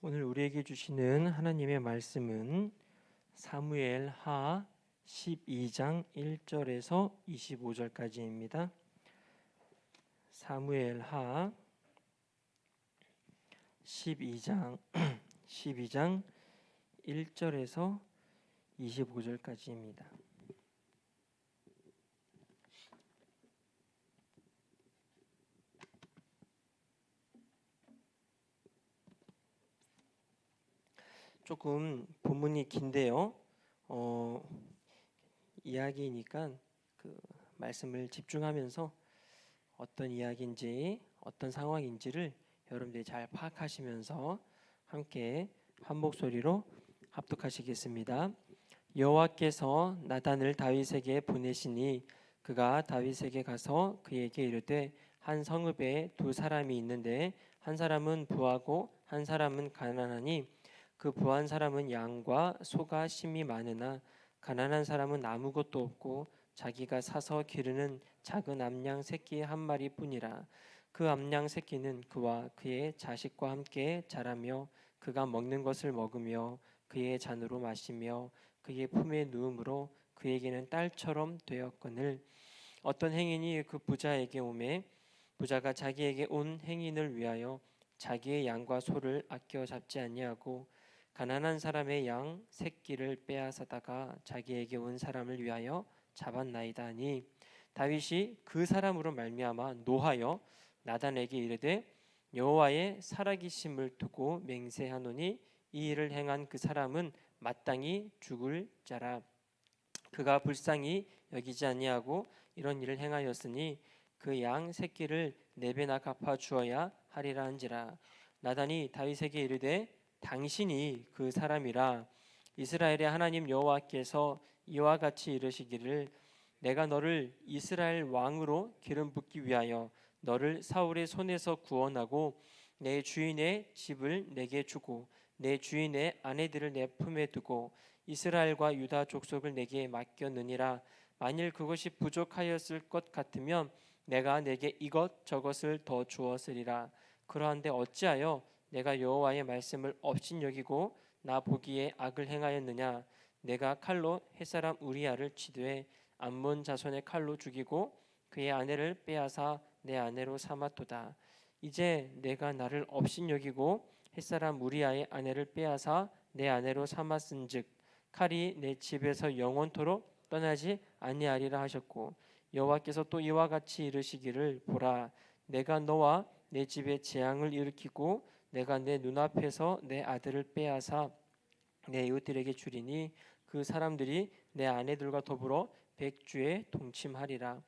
오늘 우리에게 주시는 하나님의 말씀은 사무엘 하 12장 1절에서 25절까지입니다. 사무엘 하 12장 1절에서 25절까지입니다. 조금 본문이 긴데요. 이야기니까 그 말씀을 집중하면서 어떤 이야기인지 어떤 상황인지를 여러분들이 잘 파악하시면서 함께 한 목소리로 합독하시겠습니다. 여호와께서 나단을 다윗에게 보내시니 그가 다윗에게 가서 그에게 이르되 한 성읍에 두 사람이 있는데 한 사람은 부하고 한 사람은 가난하니 그 부한 사람은 양과 소가 심이 많으나 가난한 사람은 아무것도 없고 자기가 사서 기르는 작은 암양 새끼 한 마리뿐이라. 그 암양 새끼는 그와 그의 자식과 함께 자라며 그가 먹는 것을 먹으며 그의 잔으로 마시며 그의 품에 누움으로 그에게는 딸처럼 되었거늘. 어떤 행인이 그 부자에게 오매 부자가 자기에게 온 행인을 위하여 자기의 양과 소를 아껴 잡지 아니하고 가난한 사람의 양 새끼를 빼앗아다가 자기에게 온 사람을 위하여 잡았나이다 하니 다윗이 그 사람으로 말미암아 노하여 나단에게 이르되 여호와의 살아계심을 두고 맹세하노니 이 일을 행한 그 사람은 마땅히 죽을 자라. 그가 불쌍히 여기지 아니하고 이런 일을 행하였으니 그 양 새끼를 네 배나 갚아 주어야 하리라 한지라. 나단이 다윗에게 이르되 당신이 그 사람이라. 이스라엘의 하나님 여호와께서 이와 같이 이르시기를 내가 너를 이스라엘 왕으로 기름 붓기 위하여 너를 사울의 손에서 구원하고 내 주인의 집을 내게 주고 내 주인의 아내들을 내 품에 두고 이스라엘과 유다 족속을 내게 맡겼느니라. 만일 그것이 부족하였을 것 같으면 내가 내게 이것 저것을 더 주었으리라. 그러한데 어찌하여 내가 여호와의 말씀을 업신여기고 나 보기에 악을 행하였느냐. 내가 칼로 햇사람 우리야를 치되 암몬 자손의 칼로 죽이고 그의 아내를 빼앗아 내 아내로 삼았도다. 이제 내가 나를 업신여기고 햇사람 우리야의 아내를 빼앗아 내 아내로 삼았은즉 칼이 내 집에서 영원토록 떠나지 아니하리라 하셨고 여호와께서 또 이와 같이 이르시기를 보라 내가 너와 내 집에 재앙을 일으키고 내가 내 눈앞에서 내 아들을 빼앗아 내 이웃들에게 주리니 그 사람들이 내 아내들과 더불어 백주에 동침하리라.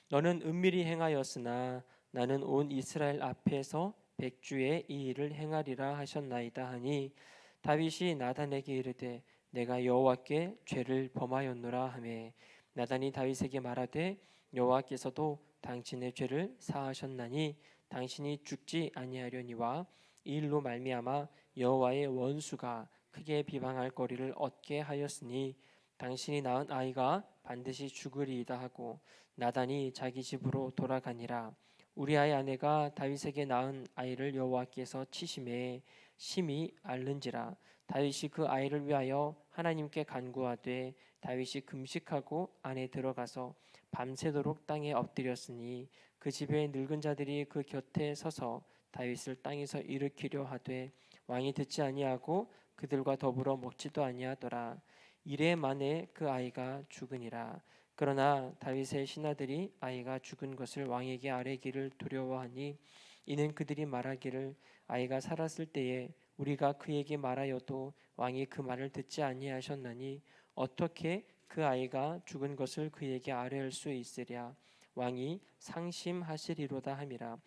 너는 은밀히 행하였으나 나는 온 이스라엘 앞에서 백주에 이 일을 행하리라 하셨나이다 하니 다윗이 나단에게 이르되 내가 여호와께 죄를 범하였노라 하매 나단이 다윗에게 말하되 여호와께서도 당신의 죄를 사하셨나니 당신이 죽지 아니하려니와 이 일로 말미암아 여호와의 원수가 크게 비방할 거리를 얻게 하였으니 당신이 낳은 아이가 반드시 죽으리이다 하고 나단이 자기 집으로 돌아가니라. 우리아의 아내가 다윗에게 낳은 아이를 여호와께서 치심에 심히 앓는지라. 다윗이 그 아이를 위하여 하나님께 간구하되 다윗이 금식하고 안에 들어가서 밤새도록 땅에 엎드렸으니 그 집에 늙은 자들이 그 곁에 서서 다윗을 땅에서 일으키려 하되 왕이 듣지 아니하고 그들과 더불어 먹지도 아니하더라. 이래 만에 그 아이가 죽으니라. 그러나 다윗의 신하들이 아이가 죽은 것을 왕에게 아뢰기를 두려워하니 이는 그들이 말하기를 아이가 살았을 때에 우리가 그에게 말하여도 왕이 그 말을 듣지 아니하셨나니 어떻게 그 아이가 죽은 것을 그에게 아뢰할 수 있으랴. 왕이 상심하시리로다 함이라.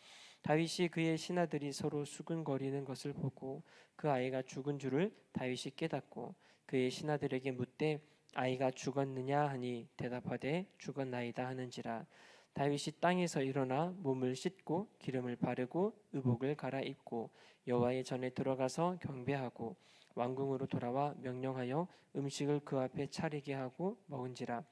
다윗이 그의 신하들이 서로 수근거리는 것을 보고 그 아이가 죽은 줄을 다윗이 깨닫고 그의 신하들에게 묻되 아이가 죽었느냐 하니 대답하되 죽었나이다 하는지라. 다윗이 땅에서 일어나 몸을 씻고 기름을 바르고 의복을 갈아입고 여호와의 전에 들어가서 경배하고 왕궁으로 돌아와 명령하여 음식을 그 앞에 차리게 하고 먹은지라.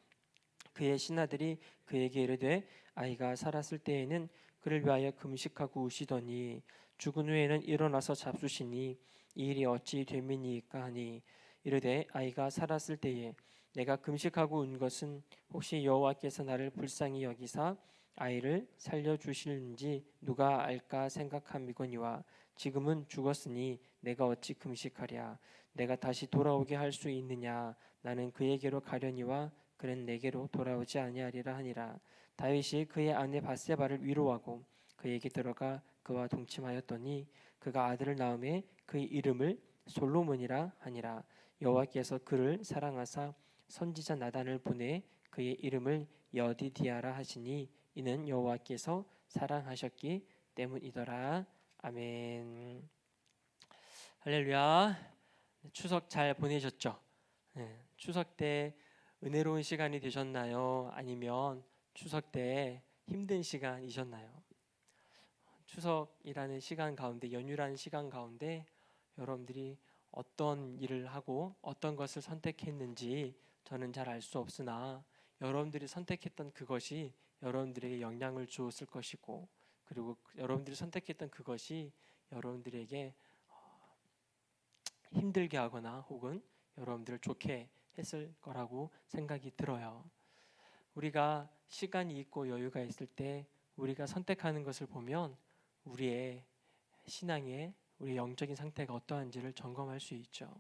그의 신하들이 그에게 이르되 아이가 살았을 때에는 그를 위하여 금식하고 우시더니 죽은 후에는 일어나서 잡수시니 이 일이 어찌 됨이니까 하니 이르되 아이가 살았을 때에 내가 금식하고 운 것은 혹시 여호와께서 나를 불쌍히 여기사 아이를 살려주실는지 누가 알까 생각함이거니와 지금은 죽었으니 내가 어찌 금식하랴. 내가 다시 돌아오게 할 수 있느냐. 나는 그에게로 가려니와 그는 내게로 돌아오지 아니하리라 하니라. 다윗이 그의 아내 바세바를 위로하고 그에게 들어가 그와 동침하였더니 그가 아들을 낳음에 그의 이름을 솔로몬이라 하니라. 여호와께서 그를 사랑하사 선지자 나단을 보내 그의 이름을 여디디아라 하시니 이는 여호와께서 사랑하셨기 때문이더라. 아멘. 할렐루야. 추석 잘 보내셨죠? 네, 추석 때 은혜로운 시간이 되셨나요? 아니면 추석 때 힘든 시간이셨나요? 추석이라는 시간 가운데, 연휴라는 시간 가운데 여러분들이 어떤 일을 하고 어떤 것을 선택했는지 저는 잘 알 수 없으나 여러분들이 선택했던 그것이 여러분들에게 영향을 주었을 것이고, 그리고 여러분들이 선택했던 그것이 여러분들에게 힘들게 하거나 혹은 여러분들을 좋게 했을 거라고 생각이 들어요. 우리가 시간이 있고 여유가 있을 때 우리가 선택하는 것을 보면 우리의 신앙의 우리 영적인 상태가 어떠한지를 점검할 수 있죠.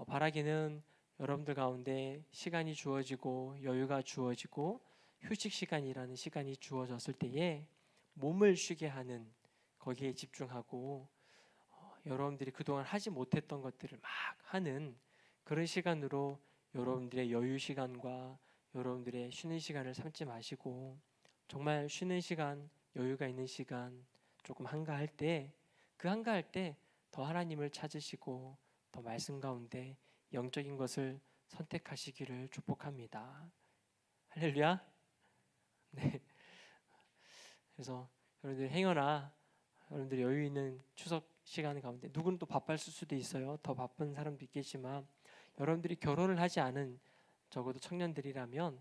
바라기는 여러분들 가운데 시간이 주어지고 여유가 주어지고 휴식 시간이라는 시간이 주어졌을 때에 몸을 쉬게 하는 거기에 집중하고 여러분들이 그동안 하지 못했던 것들을 막 하는 그런 시간으로 여러분들의 여유 시간과 여러분들의 쉬는 시간을 삼지 마시고 정말 쉬는 시간, 여유가 있는 시간, 조금 한가할 때 그 한가할 때 더 하나님을 찾으시고 더 말씀 가운데 영적인 것을 선택하시기를 축복합니다. 할렐루야. 네. 그래서 여러분들 행여나 여러분들 여유 있는 추석 시간 가운데 누구는 또 바빴을 수도 있어요. 더 바쁜 사람도 있겠지만 여러분들이 결혼을 하지 않은 적어도 청년들이라면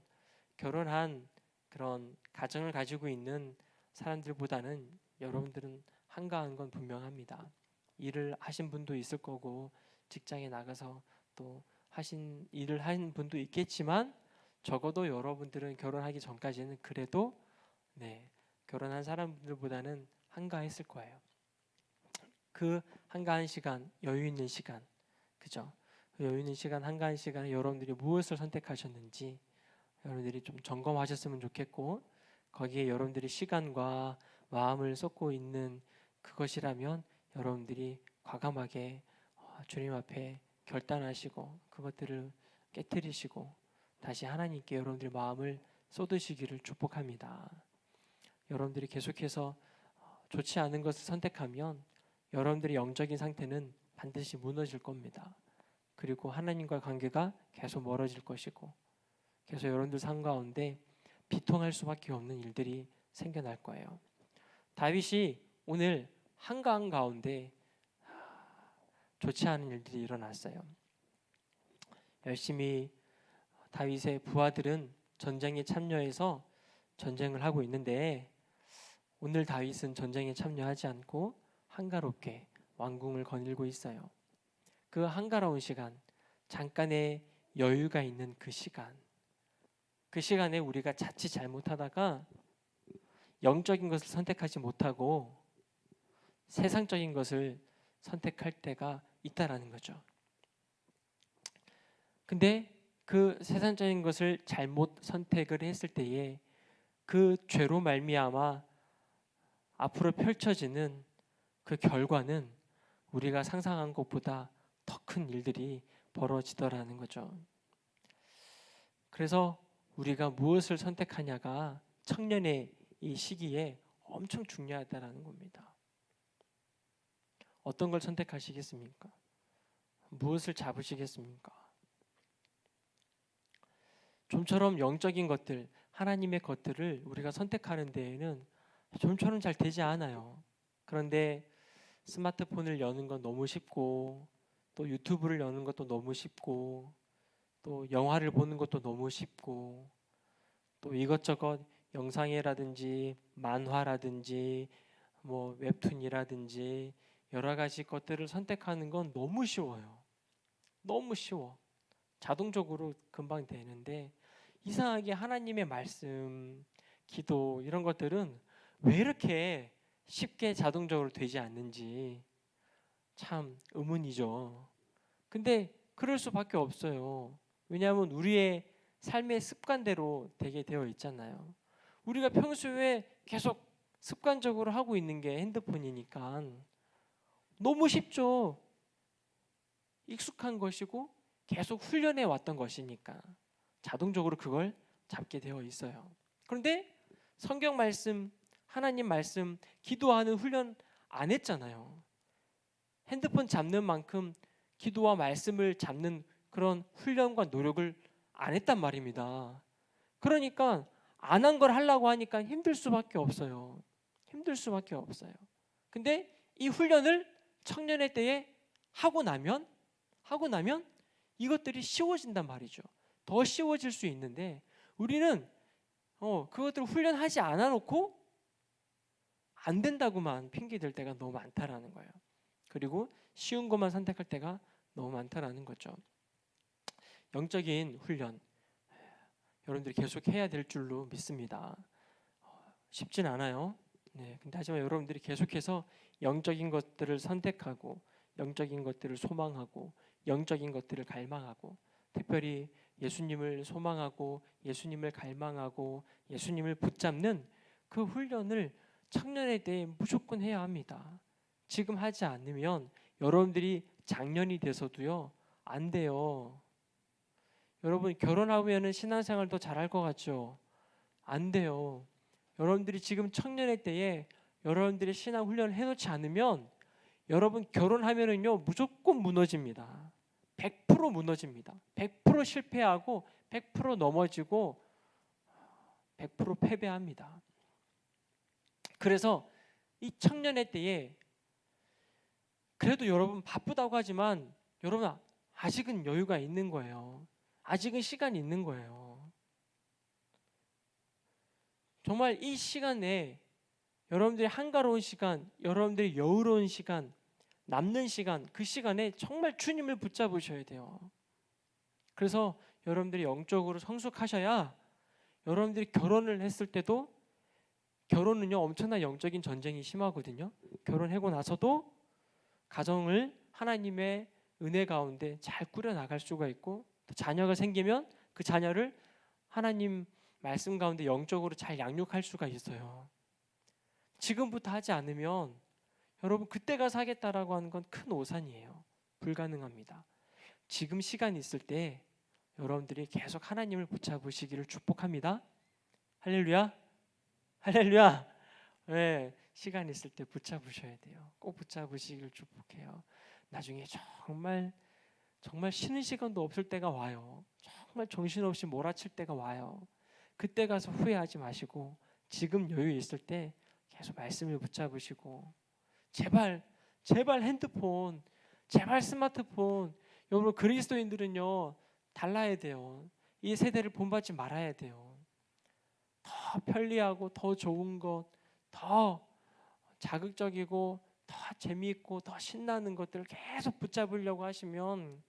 결혼한 그런 가정을 가지고 있는 사람들보다는 여러분들은 한가한 건 분명합니다. 일을 하신 분도 있을 거고 직장에 나가서 또 하신 일을 한 분도 있겠지만 적어도 여러분들은 결혼하기 전까지는 그래도 결혼한 사람들보다는 한가했을 거예요. 그 한가한 시간, 여유 있는 시간, 그죠? 그 여유 있는 시간, 한가한 시간에 여러분들이 무엇을 선택하셨는지 여러분들이 좀 점검하셨으면 좋겠고 거기에 여러분들이 시간과 마음을 쏟고 있는 그것이라면 여러분들이 과감하게 주님 앞에 결단하시고 그것들을 깨뜨리시고 다시 하나님께 여러분들의 마음을 쏟으시기를 축복합니다. 여러분들이 계속해서 좋지 않은 것을 선택하면 여러분들의 영적인 상태는 반드시 무너질 겁니다. 그리고 하나님과 관계가 계속 멀어질 것이고 계속 여러분들 삶 가운데 비통할 수밖에 없는 일들이 생겨날 거예요. 다윗이 오늘 한가한 가운데 좋지 않은 일들이 일어났어요. 열심히 다윗의 부하들은 전쟁에 참여해서 전쟁을 하고 있는데 오늘 다윗은 전쟁에 참여하지 않고 한가롭게 왕궁을 거닐고 있어요. 그 한가로운 시간, 잠깐의 여유가 있는 그 시간에 우리가 자칫 잘못하다가 영적인 것을 선택하지 못하고 세상적인 것을 선택할 때가 있다라는 거죠. 근데 그 세상적인 것을 잘못 선택을 했을 때에 그 죄로 말미암아 앞으로 펼쳐지는 그 결과는 우리가 상상한 것보다 더 큰 일들이 벌어지더라는 거죠. 그래서 우리가 무엇을 선택하냐가 청년의 이 시기에 엄청 중요하다라는 겁니다. 어떤 걸 선택하시겠습니까? 무엇을 잡으시겠습니까? 좀처럼 영적인 것들, 하나님의 것들을 우리가 선택하는 데에는 좀처럼 잘 되지 않아요. 그런데 스마트폰을 여는 건 너무 쉽고 또 유튜브를 여는 것도 너무 쉽고 또 영화를 보는 것도 너무 쉽고 또 이것저것 영상이라든지 만화라든지 뭐 웹툰이라든지 여러 가지 것들을 선택하는 건 너무 쉬워요. 너무 쉬워. 자동적으로 금방 되는데 이상하게 하나님의 말씀, 기도 이런 것들은 왜 이렇게 쉽게 자동적으로 되지 않는지 참 의문이죠. 근데 그럴 수밖에 없어요. 왜냐하면 우리의 삶의 습관대로 되게 되어 있잖아요. 우리가 평소에 계속 습관적으로 하고 있는 게 핸드폰이니까 너무 쉽죠. 익숙한 것이고 계속 훈련해 왔던 것이니까 자동적으로 그걸 잡게 되어 있어요. 그런데 성경 말씀, 하나님 말씀, 기도하는 훈련 안 했잖아요. 핸드폰 잡는 만큼 기도와 말씀을 잡는 그런 훈련과 노력을 안 했단 말입니다. 그러니까 안 한 걸 하려고 하니까 힘들 수밖에 없어요. 힘들 수밖에 없어요. 근데 이 훈련을 청년의 때에 하고 나면 이것들이 쉬워진단 말이죠. 더 쉬워질 수 있는데 우리는 그것들을 훈련하지 않아 놓고 안 된다고만 핑계 댈 때가 너무 많다라는 거예요. 그리고 쉬운 것만 선택할 때가 너무 많다라는 거죠. 영적인 훈련 여러분들이 계속 해야 될 줄로 믿습니다. 쉽진 않아요. 네, 근데 하지만 여러분들이 계속해서 영적인 것들을 선택하고 영적인 것들을 소망하고 영적인 것들을 갈망하고 특별히 예수님을 소망하고 예수님을 갈망하고 예수님을 붙잡는 그 훈련을 청년의 때에 무조건 해야 합니다. 지금 하지 않으면 여러분들이 장년이 돼서도요 안 돼요. 여러분 결혼하면은 신앙생활 더 잘할 것 같죠? 안 돼요. 여러분들이 지금 청년의 때에 여러분들이 신앙 훈련을 해놓지 않으면 여러분 결혼하면은요 무조건 무너집니다. 100% 무너집니다. 100% 실패하고 100% 넘어지고 100% 패배합니다. 그래서 이 청년의 때에 그래도 여러분 바쁘다고 하지만 여러분 아직은 여유가 있는 거예요. 아직은 시간이 있는 거예요. 정말 이 시간에 여러분들이 한가로운 시간, 여러분들이 여유로운 시간, 남는 시간, 그 시간에 정말 주님을 붙잡으셔야 돼요. 그래서 여러분들이 영적으로 성숙하셔야 여러분들이 결혼을 했을 때도 결혼은요 엄청난 영적인 전쟁이 심하거든요. 결혼하고 나서도 가정을 하나님의 은혜 가운데 잘 꾸려 나갈 수가 있고 또 자녀가 생기면 그 자녀를 하나님 말씀 가운데 영적으로 잘 양육할 수가 있어요. 지금부터 하지 않으면 여러분 그때 가서 하겠다라고 하는 건 큰 오산이에요. 불가능합니다. 지금 시간 있을 때 여러분들이 계속 하나님을 붙잡으시기를 축복합니다. 할렐루야. 할렐루야. 네, 시간 있을 때 붙잡으셔야 돼요. 꼭 붙잡으시기를 축복해요. 나중에 정말 쉬는 시간도 없을 때가 와요. 정말 정신없이 몰아칠 때가 와요. 그때 가서 후회하지 마시고 지금 여유 있을 때 계속 말씀을 붙잡으시고 제발 핸드폰, 제발 스마트폰. 여러분 그리스도인들은요 달라야 돼요. 이 세대를 본받지 말아야 돼요. 더 편리하고 더 좋은 것, 더 자극적이고 더 재미있고 더 신나는 것들을 계속 붙잡으려고 하시면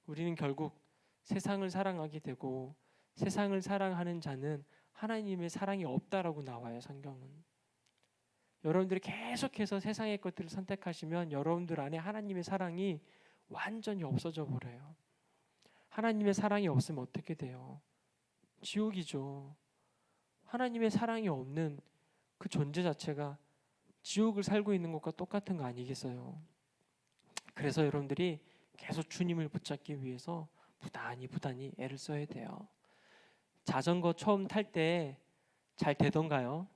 우리는 결국 세상을 사랑하게 되고 세상을 사랑하는 자는 하나님의 사랑이 없다라고 나와요. 성경은. 여러분들이 계속해서 세상의 것들을 선택하시면 여러분들 안에 하나님의 사랑이 완전히 없어져 버려요. 하나님의 사랑이 없으면 어떻게 돼요? 지옥이죠. 하나님의 사랑이 없는 그 존재 자체가 지옥을 살고 있는 것과 똑같은 거 아니겠어요? 그래서 여러분들이 계속 주님을 붙잡기 위해서 부단히 애를 써야 돼요. 자전거 처음 탈 때 잘 되던가요?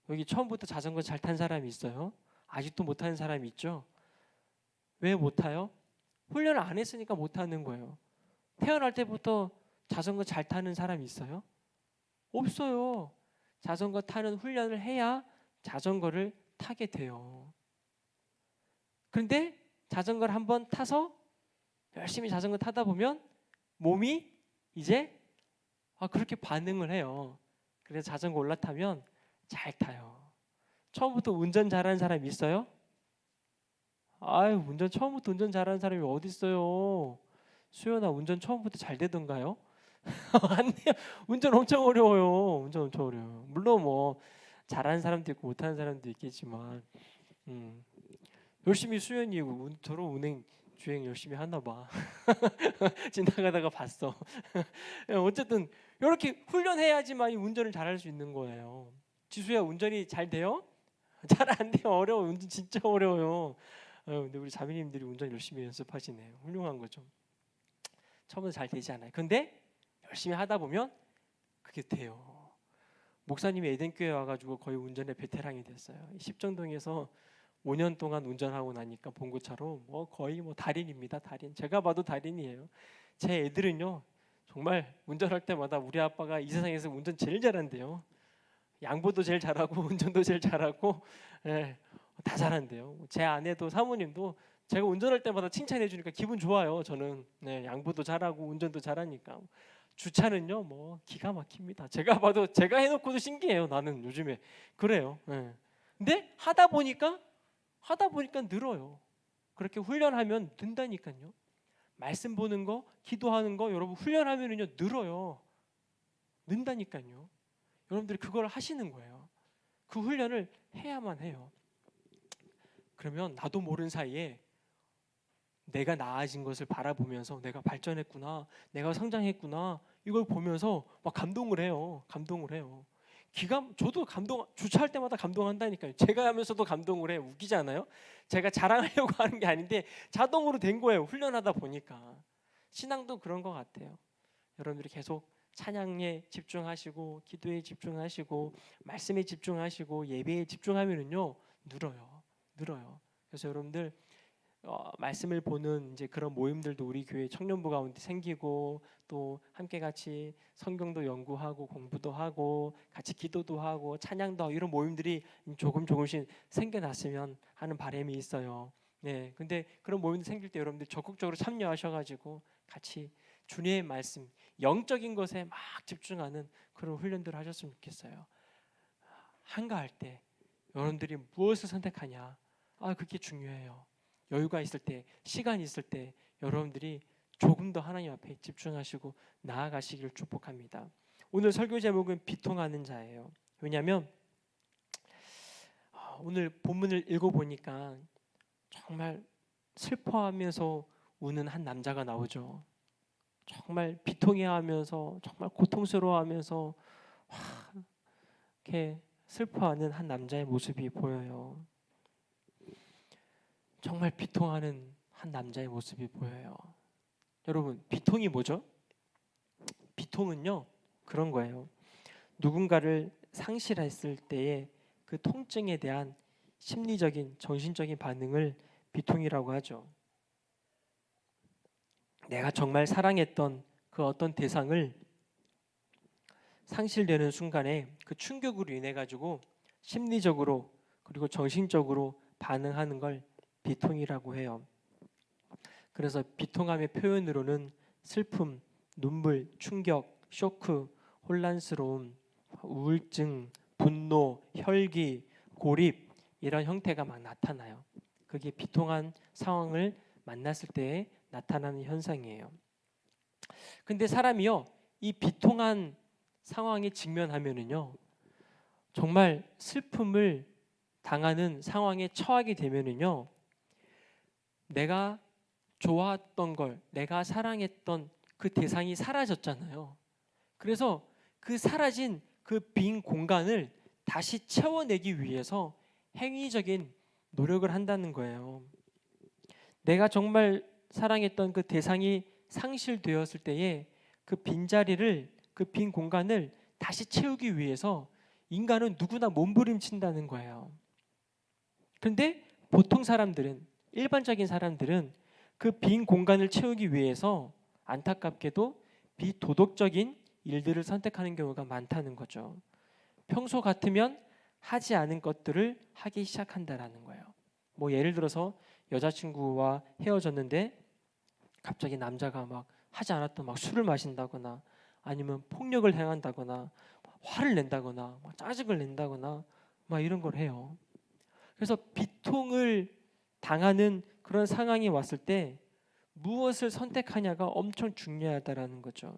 여기 처음부터 자전거 잘 탄 사람이 있어요? 아직도 못 타는 사람이 있죠? 왜 못 타요? 훈련을 안 했으니까 못 타는 거예요. 태어날 때부터 자전거 잘 타는 사람이 있어요? 없어요. 자전거 타는 훈련을 해야 자전거를 타게 돼요. 그런데 자전거를 한번 타서 열심히 자전거 타다 보면 몸이 이제 그렇게 반응을 해요. 그래서 자전거 올라타면 잘 타요. 처음부터 운전 잘하는 사람 있어요? 아유, 운전 처음부터 운전 잘하는 사람이 어디 있어요? 수연아, 운전 처음부터 잘 되던가요? 안 돼요. 운전 엄청 어려워요. 운전 엄청 어려워요. 물론 뭐 잘하는 사람도 있고 못하는 사람도 있겠지만, 음, 열심히 수연이 저런 운행 주행 열심히 하나 봐. 지나가다가 봤어. 어쨌든 이렇게 훈련해야지만 이 운전을 잘할 수 있는 거예요. 지수야, 운전이 잘 돼요? 잘 안 돼요. 어려워. 운전 진짜 어려워요. 근데 우리 자매님들이 운전 열심히 연습하시네요. 훌륭한 거죠. 처음부터 잘 되지 않아요. 근데 열심히 하다 보면 그게 돼요. 목사님이 에덴교회 와가지고 거의 운전의 베테랑이 됐어요. 십정동에서 5년 동안 운전하고 나니까 봉고차로 뭐 거의 뭐 달인입니다. 달인. 제가 봐도 달인이에요. 제 애들은요, 정말 운전할 때마다 우리 아빠가 이 세상에서 운전 제일 잘한대요. 양보도 제일 잘하고 운전도 제일 잘하고, 예, 다 잘한대요. 제 아내도 사모님도 제가 운전할 때마다 칭찬해 주니까 기분 좋아요. 저는 네, 양보도 잘하고 운전도 잘하니까. 주차는요, 뭐 기가 막힙니다. 제가 봐도 제가 해놓고도 신기해요. 나는 요즘에 그래요. 예. 근데 하다 보니까 늘어요. 그렇게 훈련하면 는다니까요. 말씀 보는 거, 기도하는 거 여러분 훈련하면은요 늘어요. 는다니까요. 여러분들이 그걸 하시는 거예요. 그 훈련을 해야만 해요. 그러면 나도 모르는 사이에 내가 나아진 것을 바라보면서 내가 발전했구나, 내가 성장했구나, 이걸 보면서 막 감동을 해요. 감동을 해요. 저도 주차할 때마다 감동한다니까요. 제가 하면서도 감동을 해요. 웃기지 않아요? 제가 자랑하려고 하는 게 아닌데 자동으로 된 거예요. 훈련하다 보니까. 신앙도 그런 것 같아요. 여러분들이 계속 찬양에 집중하시고 기도에 집중하시고 말씀에 집중하시고 예배에 집중하면은요 늘어요. 그래서 여러분들 말씀을 보는 이제 그런 모임들도 우리 교회 청년부 가운데 생기고 또 함께 같이 성경도 연구하고 공부도 하고 같이 기도도 하고 찬양도 하고 이런 모임들이 조금씩 생겨났으면 하는 바람이 있어요. 네, 근데 그런 모임들 생길 때 여러분들 적극적으로 참여하셔가지고 같이 주님의 말씀, 영적인 것에 막 집중하는 그런 훈련들을 하셨으면 좋겠어요. 한가할 때 여러분들이 무엇을 선택하냐, 그게 중요해요. 여유가 있을 때, 시간이 있을 때 여러분들이 조금 더 하나님 앞에 집중하시고 나아가시기를 축복합니다. 오늘 설교 제목은 비통하는 자예요. 왜냐하면 오늘 본문을 읽어보니까 정말 슬퍼하면서 우는 한 남자가 나오죠. 정말 비통해하면서 정말 고통스러워하면서 이렇게 슬퍼하는 한 남자의 모습이 보여요. 정말 비통하는 한 남자의 모습이 보여요. 여러분, 비통이 뭐죠? 비통은요 그런 거예요. 누군가를 상실했을 때의 그 통증에 대한 심리적인 정신적인 반응을 비통이라고 하죠. 내가 정말 사랑했던 그 어떤 대상을 상실되는 순간에 그 충격으로 인해 가지고 심리적으로 그리고 정신적으로 반응하는 걸 비통이라고 해요. 그래서 비통함의 표현으로는 슬픔, 눈물, 충격, 쇼크, 혼란스러움, 우울증, 분노, 혈기, 고립 이런 형태가 막 나타나요. 그게 비통한 상황을 만났을 때 나타나는 현상이에요. 근데 사람이요, 이 비통한 상황에 직면하면은요, 정말 슬픔을 당하는 상황에 처하게 되면은요, 내가 좋아했던 걸, 내가 사랑했던 그 대상이 사라졌잖아요. 그래서 그 사라진 그 빈 공간을 다시 채워내기 위해서 행위적인 노력을 한다는 거예요. 내가 정말 사랑했던 그 대상이 상실되었을 때에 그 빈자리를, 그 빈 공간을 다시 채우기 위해서 인간은 누구나 몸부림친다는 거예요. 그런데 보통 사람들은, 일반적인 사람들은 그 빈 공간을 채우기 위해서 안타깝게도 비도덕적인 일들을 선택하는 경우가 많다는 거죠. 평소 같으면 하지 않은 것들을 하기 시작한다라는 거예요. 뭐 예를 들어서 여자친구와 헤어졌는데 갑자기 남자가 막 하지 않았던 막 술을 마신다거나 아니면 폭력을 행한다거나 화를 낸다거나 짜증을 낸다거나 막 이런 걸 해요. 그래서 비통을 당하는 그런 상황이 왔을 때 무엇을 선택하냐가 엄청 중요하다라는 거죠.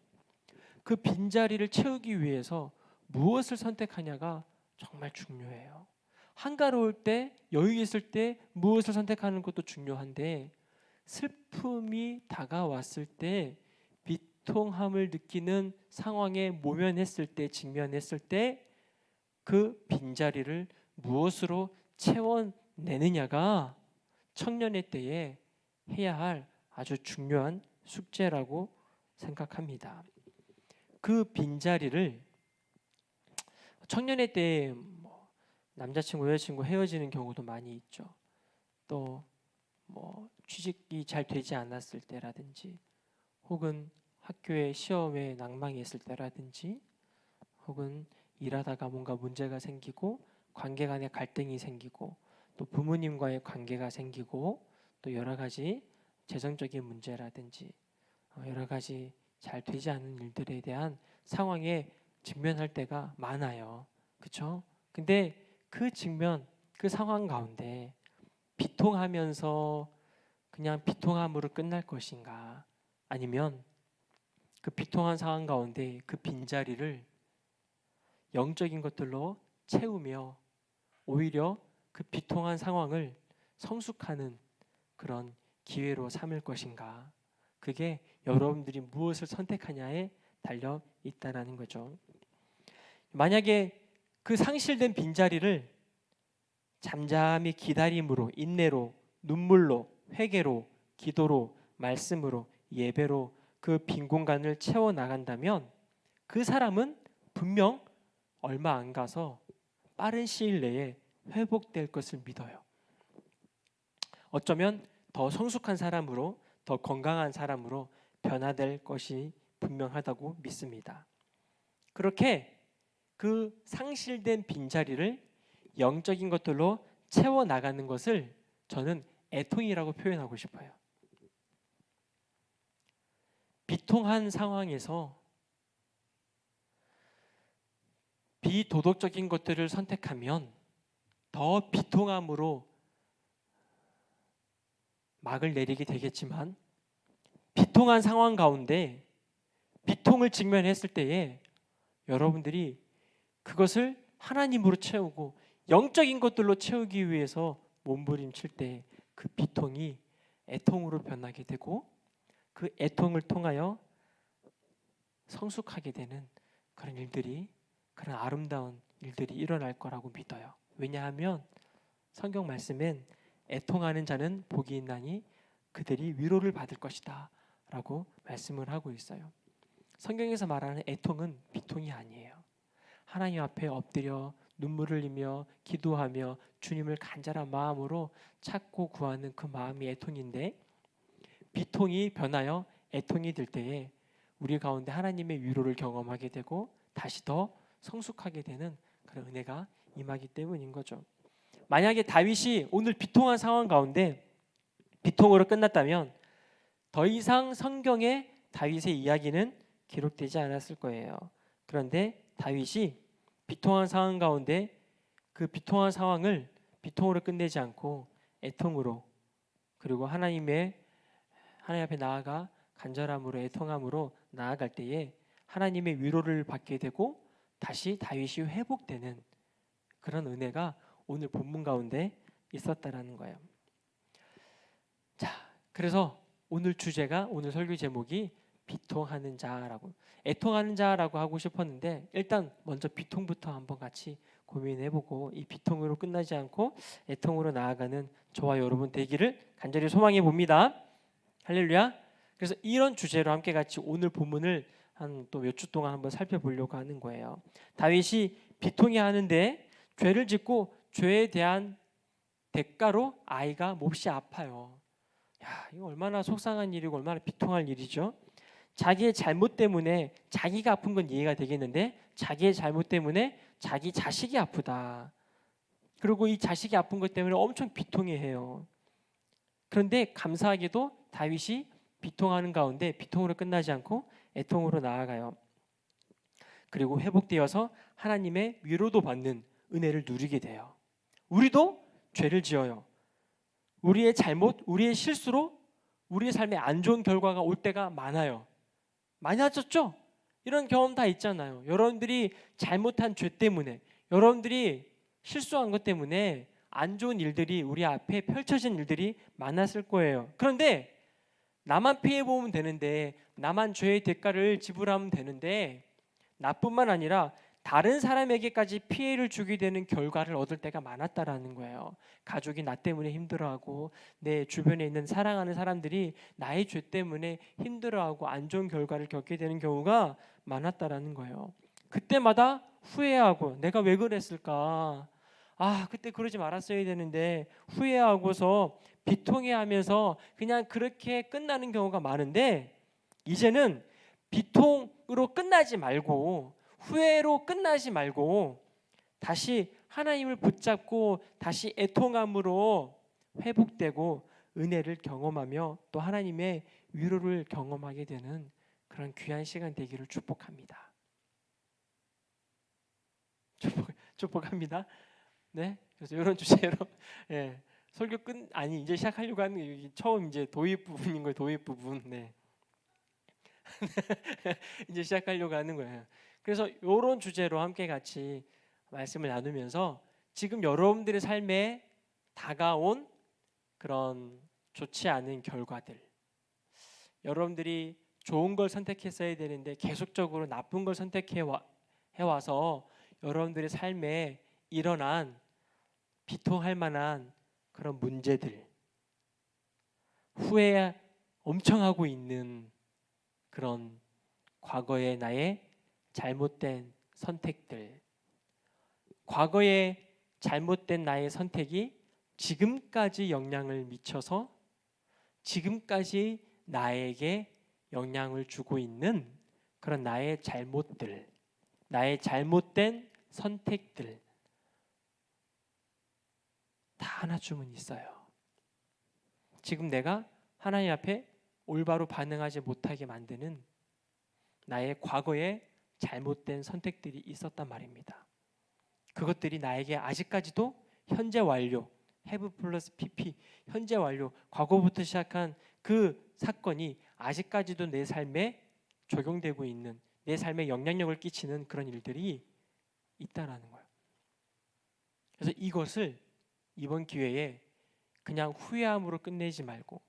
그 빈자리를 채우기 위해서 무엇을 선택하냐가 정말 중요해요. 한가로울 때, 여유 있을 때 무엇을 선택하는 것도 중요한데, 슬픔이 다가왔을 때, 비통함을 느끼는 상황에 모면했을 때, 직면했을 때 그 빈자리를 무엇으로 채워내느냐가 청년의 때에 해야 할 아주 중요한 숙제라고 생각합니다. 그 빈자리를 청년의 때에 남자친구, 여자친구 헤어지는 경우도 많이 있죠. 또 취직이 잘 되지 않았을 때라든지, 혹은 학교에 시험에 낭망이 있을 때라든지, 혹은 일하다가 뭔가 문제가 생기고 관계 간의 갈등이 생기고 또 부모님과의 관계가 생기고 또 여러 가지 재정적인 문제라든지 여러 가지 잘 되지 않은 일들에 대한 상황에 직면할 때가 많아요. 그렇죠? 근데 그 직면, 그 상황 가운데 비통하면서 그냥 비통함으로 끝날 것인가, 아니면 그 비통한 상황 가운데 그 빈자리를 영적인 것들로 채우며 오히려 그 비통한 상황을 성숙하는 그런 기회로 삼을 것인가, 그게 여러분들이 무엇을 선택하냐에 달려 있다라는 거죠. 만약에 그 상실된 빈자리를 잠잠히 기다림으로, 인내로, 눈물로, 회개로, 기도로, 말씀으로, 예배로 그 빈 공간을 채워 나간다면 그 사람은 분명 얼마 안 가서 빠른 시일 내에 회복될 것을 믿어요. 어쩌면 더 성숙한 사람으로, 더 건강한 사람으로 변화될 것이 분명하다고 믿습니다. 그렇게 그 상실된 빈자리를 영적인 것들로 채워 나가는 것을 저는 애통이라고 표현하고 싶어요. 비통한 상황에서 비도덕적인 것들을 선택하면 더 비통함으로 막을 내리게 되겠지만, 비통한 상황 가운데 비통을 직면했을 때에 여러분들이 그것을 하나님으로 채우고 영적인 것들로 채우기 위해서 몸부림칠 때 그 비통이 애통으로 변하게 되고 그 애통을 통하여 성숙하게 되는 그런 일들이, 그런 아름다운 일들이 일어날 거라고 믿어요. 왜냐하면 성경 말씀엔 애통하는 자는 복이 있나니 그들이 위로를 받을 것이다 라고 말씀을 하고 있어요. 성경에서 말하는 애통은 비통이 아니에요. 하나님 앞에 엎드려 눈물을 흘리며 기도하며 주님을 간절한 마음으로 찾고 구하는 그 마음이 애통인데, 비통이 변하여 애통이 될 때에 우리 가운데 하나님의 위로를 경험하게 되고 다시 더 성숙하게 되는 그런 은혜가 임하기 때문인 거죠. 만약에 다윗이 오늘 비통한 상황 가운데 비통으로 끝났다면 더 이상 성경에 다윗의 이야기는 기록되지 않았을 거예요. 그런데 다윗이 비통한 상황 가운데 그 비통한 상황을 비통으로 끝내지 않고 애통으로, 그리고 하나님 앞에 나아가 간절함으로, 애통함으로 나아갈 때에 하나님의 위로를 받게 되고 다시 다윗이 회복되는 그런 은혜가 오늘 본문 가운데 있었다라는 거예요. 자, 그래서 오늘 주제가, 오늘 설교 제목이 비통하는 자라고, 애통하는 자라고 하고 싶었는데 일단 먼저 비통부터 한번 같이 고민해보고 이 비통으로 끝나지 않고 애통으로 나아가는 저와 여러분 되기를 간절히 소망해 봅니다. 할렐루야. 그래서 이런 주제로 함께 같이 오늘 본문을 한 또 몇 주 동안 한번 살펴보려고 하는 거예요. 다윗이 비통해 하는데 죄를 짓고 죄에 대한 대가로 아이가 몹시 아파요. 야, 이거 얼마나 속상한 일이고 얼마나 비통할 일이죠. 자기의 잘못 때문에, 자기가 아픈 건 이해가 되겠는데 자기의 잘못 때문에 자기 자식이 아프다. 그리고 이 자식이 아픈 것 때문에 엄청 비통해해요. 그런데 감사하게도 다윗이 비통하는 가운데 비통으로 끝나지 않고 애통으로 나아가요. 그리고 회복되어서 하나님의 위로도 받는 은혜를 누리게 돼요. 우리도 죄를 지어요. 우리의 잘못, 우리의 실수로 우리의 삶에 안 좋은 결과가 올 때가 많아요. 많이 하셨죠? 이런 경험 다 있잖아요. 여러분들이 잘못한 죄 때문에, 여러분들이 실수한 것 때문에 안 좋은 일들이 우리 앞에 펼쳐진 일들이 많았을 거예요. 그런데 나만 피해 보면 되는데, 나만 죄의 대가를 지불하면 되는데, 나뿐만 아니라 다른 사람에게까지 피해를 주게 되는 결과를 얻을 때가 많았다라는 거예요. 가족이 나 때문에 힘들어하고, 내 주변에 있는 사랑하는 사람들이 나의 죄 때문에 힘들어하고 안 좋은 결과를 겪게 되는 경우가 많았다라는 거예요. 그때마다 후회하고, 내가 왜 그랬을까? 그때 그러지 말았어야 되는데, 후회하고서 비통해하면서 그냥 그렇게 끝나는 경우가 많은데, 이제는 비통으로 끝나지 말고, 후회로 끝나지 말고, 다시 하나님을 붙잡고 다시 애통함으로 회복되고 은혜를 경험하며 또 하나님의 위로를 경험하게 되는 그런 귀한 시간 되기를 축복합니다. 축복합니다. 네, 그래서 이런 주제로 설교 이제 시작하려고 하는 게 처음 이제 도입 부분인 거예요. 도입 부분. 네. 이제 시작하려고 하는 거예요. 그래서 이런 주제로 함께 같이 말씀을 나누면서 지금 여러분들의 삶에 다가온 그런 좋지 않은 결과들, 여러분들이 좋은 걸 선택했어야 되는데 계속적으로 나쁜 걸 해와서 여러분들의 삶에 일어난 비통할 만한 그런 문제들, 후회 엄청 하고 있는 그런 과거의 나의 잘못된 선택들, 과거의 잘못된 나의 선택이 지금까지 영향을 미쳐서 지금까지 나에게 영향을 주고 있는 그런 나의 잘못들, 나의 잘못된 선택들 다 하나쯤은 있어요. 지금 내가 하나님 앞에 올바로 반응하지 못하게 만드는 나의 과거의 잘못된 선택들이 있었단 말입니다. 그것들이 나에게 아직까지도 현재 완료, have 플러스 pp, 현재 완료, 과거부터 시작한 그 사건이 아직까지도 내 삶에 적용되고 있는, 내 삶에 영향력을 끼치는 그런 일들이 있다라는 거예요. 그래서 이것을 이번 기회에 그냥 후회함으로 끝내지 말고,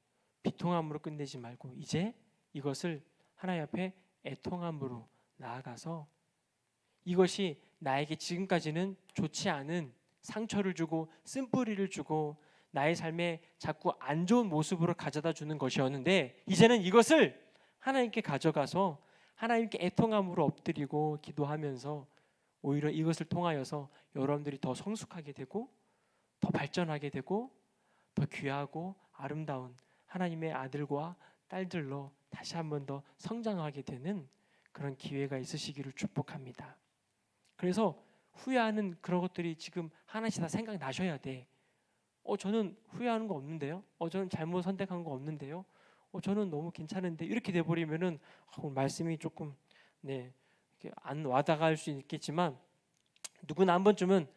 비통함으로 끝내지 말고, 이제 이것을 하나님 앞에 애통함으로 나아가서 이것이 나에게 지금까지는 좋지 않은 상처를 주고 쓴뿌리를 주고 나의 삶에 자꾸 안 좋은 모습으로 가져다 주는 것이었는데, 이제는 이것을 하나님께 가져가서 하나님께 애통함으로 엎드리고 기도하면서 오히려 이것을 통하여서 여러분들이 더 성숙하게 되고 더 발전하게 되고 더 귀하고 아름다운 하나님의 아들과 딸들로 다시 한 번 더 성장하게 되는 그런 기회가 있으시기를 축복합니다. 그래서 후회하는 그런 것들이 지금 하나씩 다 생각나셔야 돼. 저는 후회하는 거 없는데요. 저는 잘못 선택한 거 없는데요. 저는 너무 괜찮은데, 이렇게 돼버리면은 말씀이 조금 안 와닿을 수 있겠지만, 누구나 한 번쯤은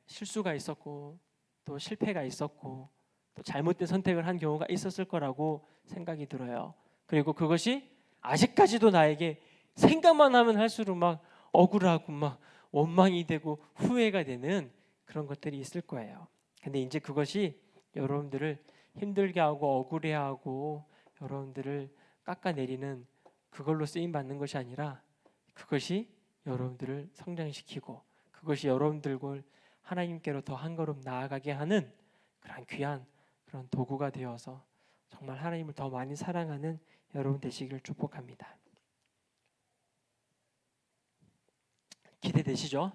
실수가 있었고 또 실패가 있었고 또 잘못된 선택을 한 경우가 있었을 거라고 생각이 들어요. 그리고 그것이 아직까지도 나에게 생각만 하면 할수록 막 억울하고 막 원망이 되고 후회가 되는 그런 것들이 있을 거예요. 근데 이제 그것이 여러분들을 힘들게 하고 억울해하고 여러분들을 깎아내리는 그걸로 쓰임 받는 것이 아니라, 그것이 여러분들을 성장시키고 그것이 여러분들을 하나님께로 더 한 걸음 나아가게 하는 그런 귀한 그런 도구가 되어서 정말 하나님을 더 많이 사랑하는 여러분 되시기를 축복합니다. 기대되시죠?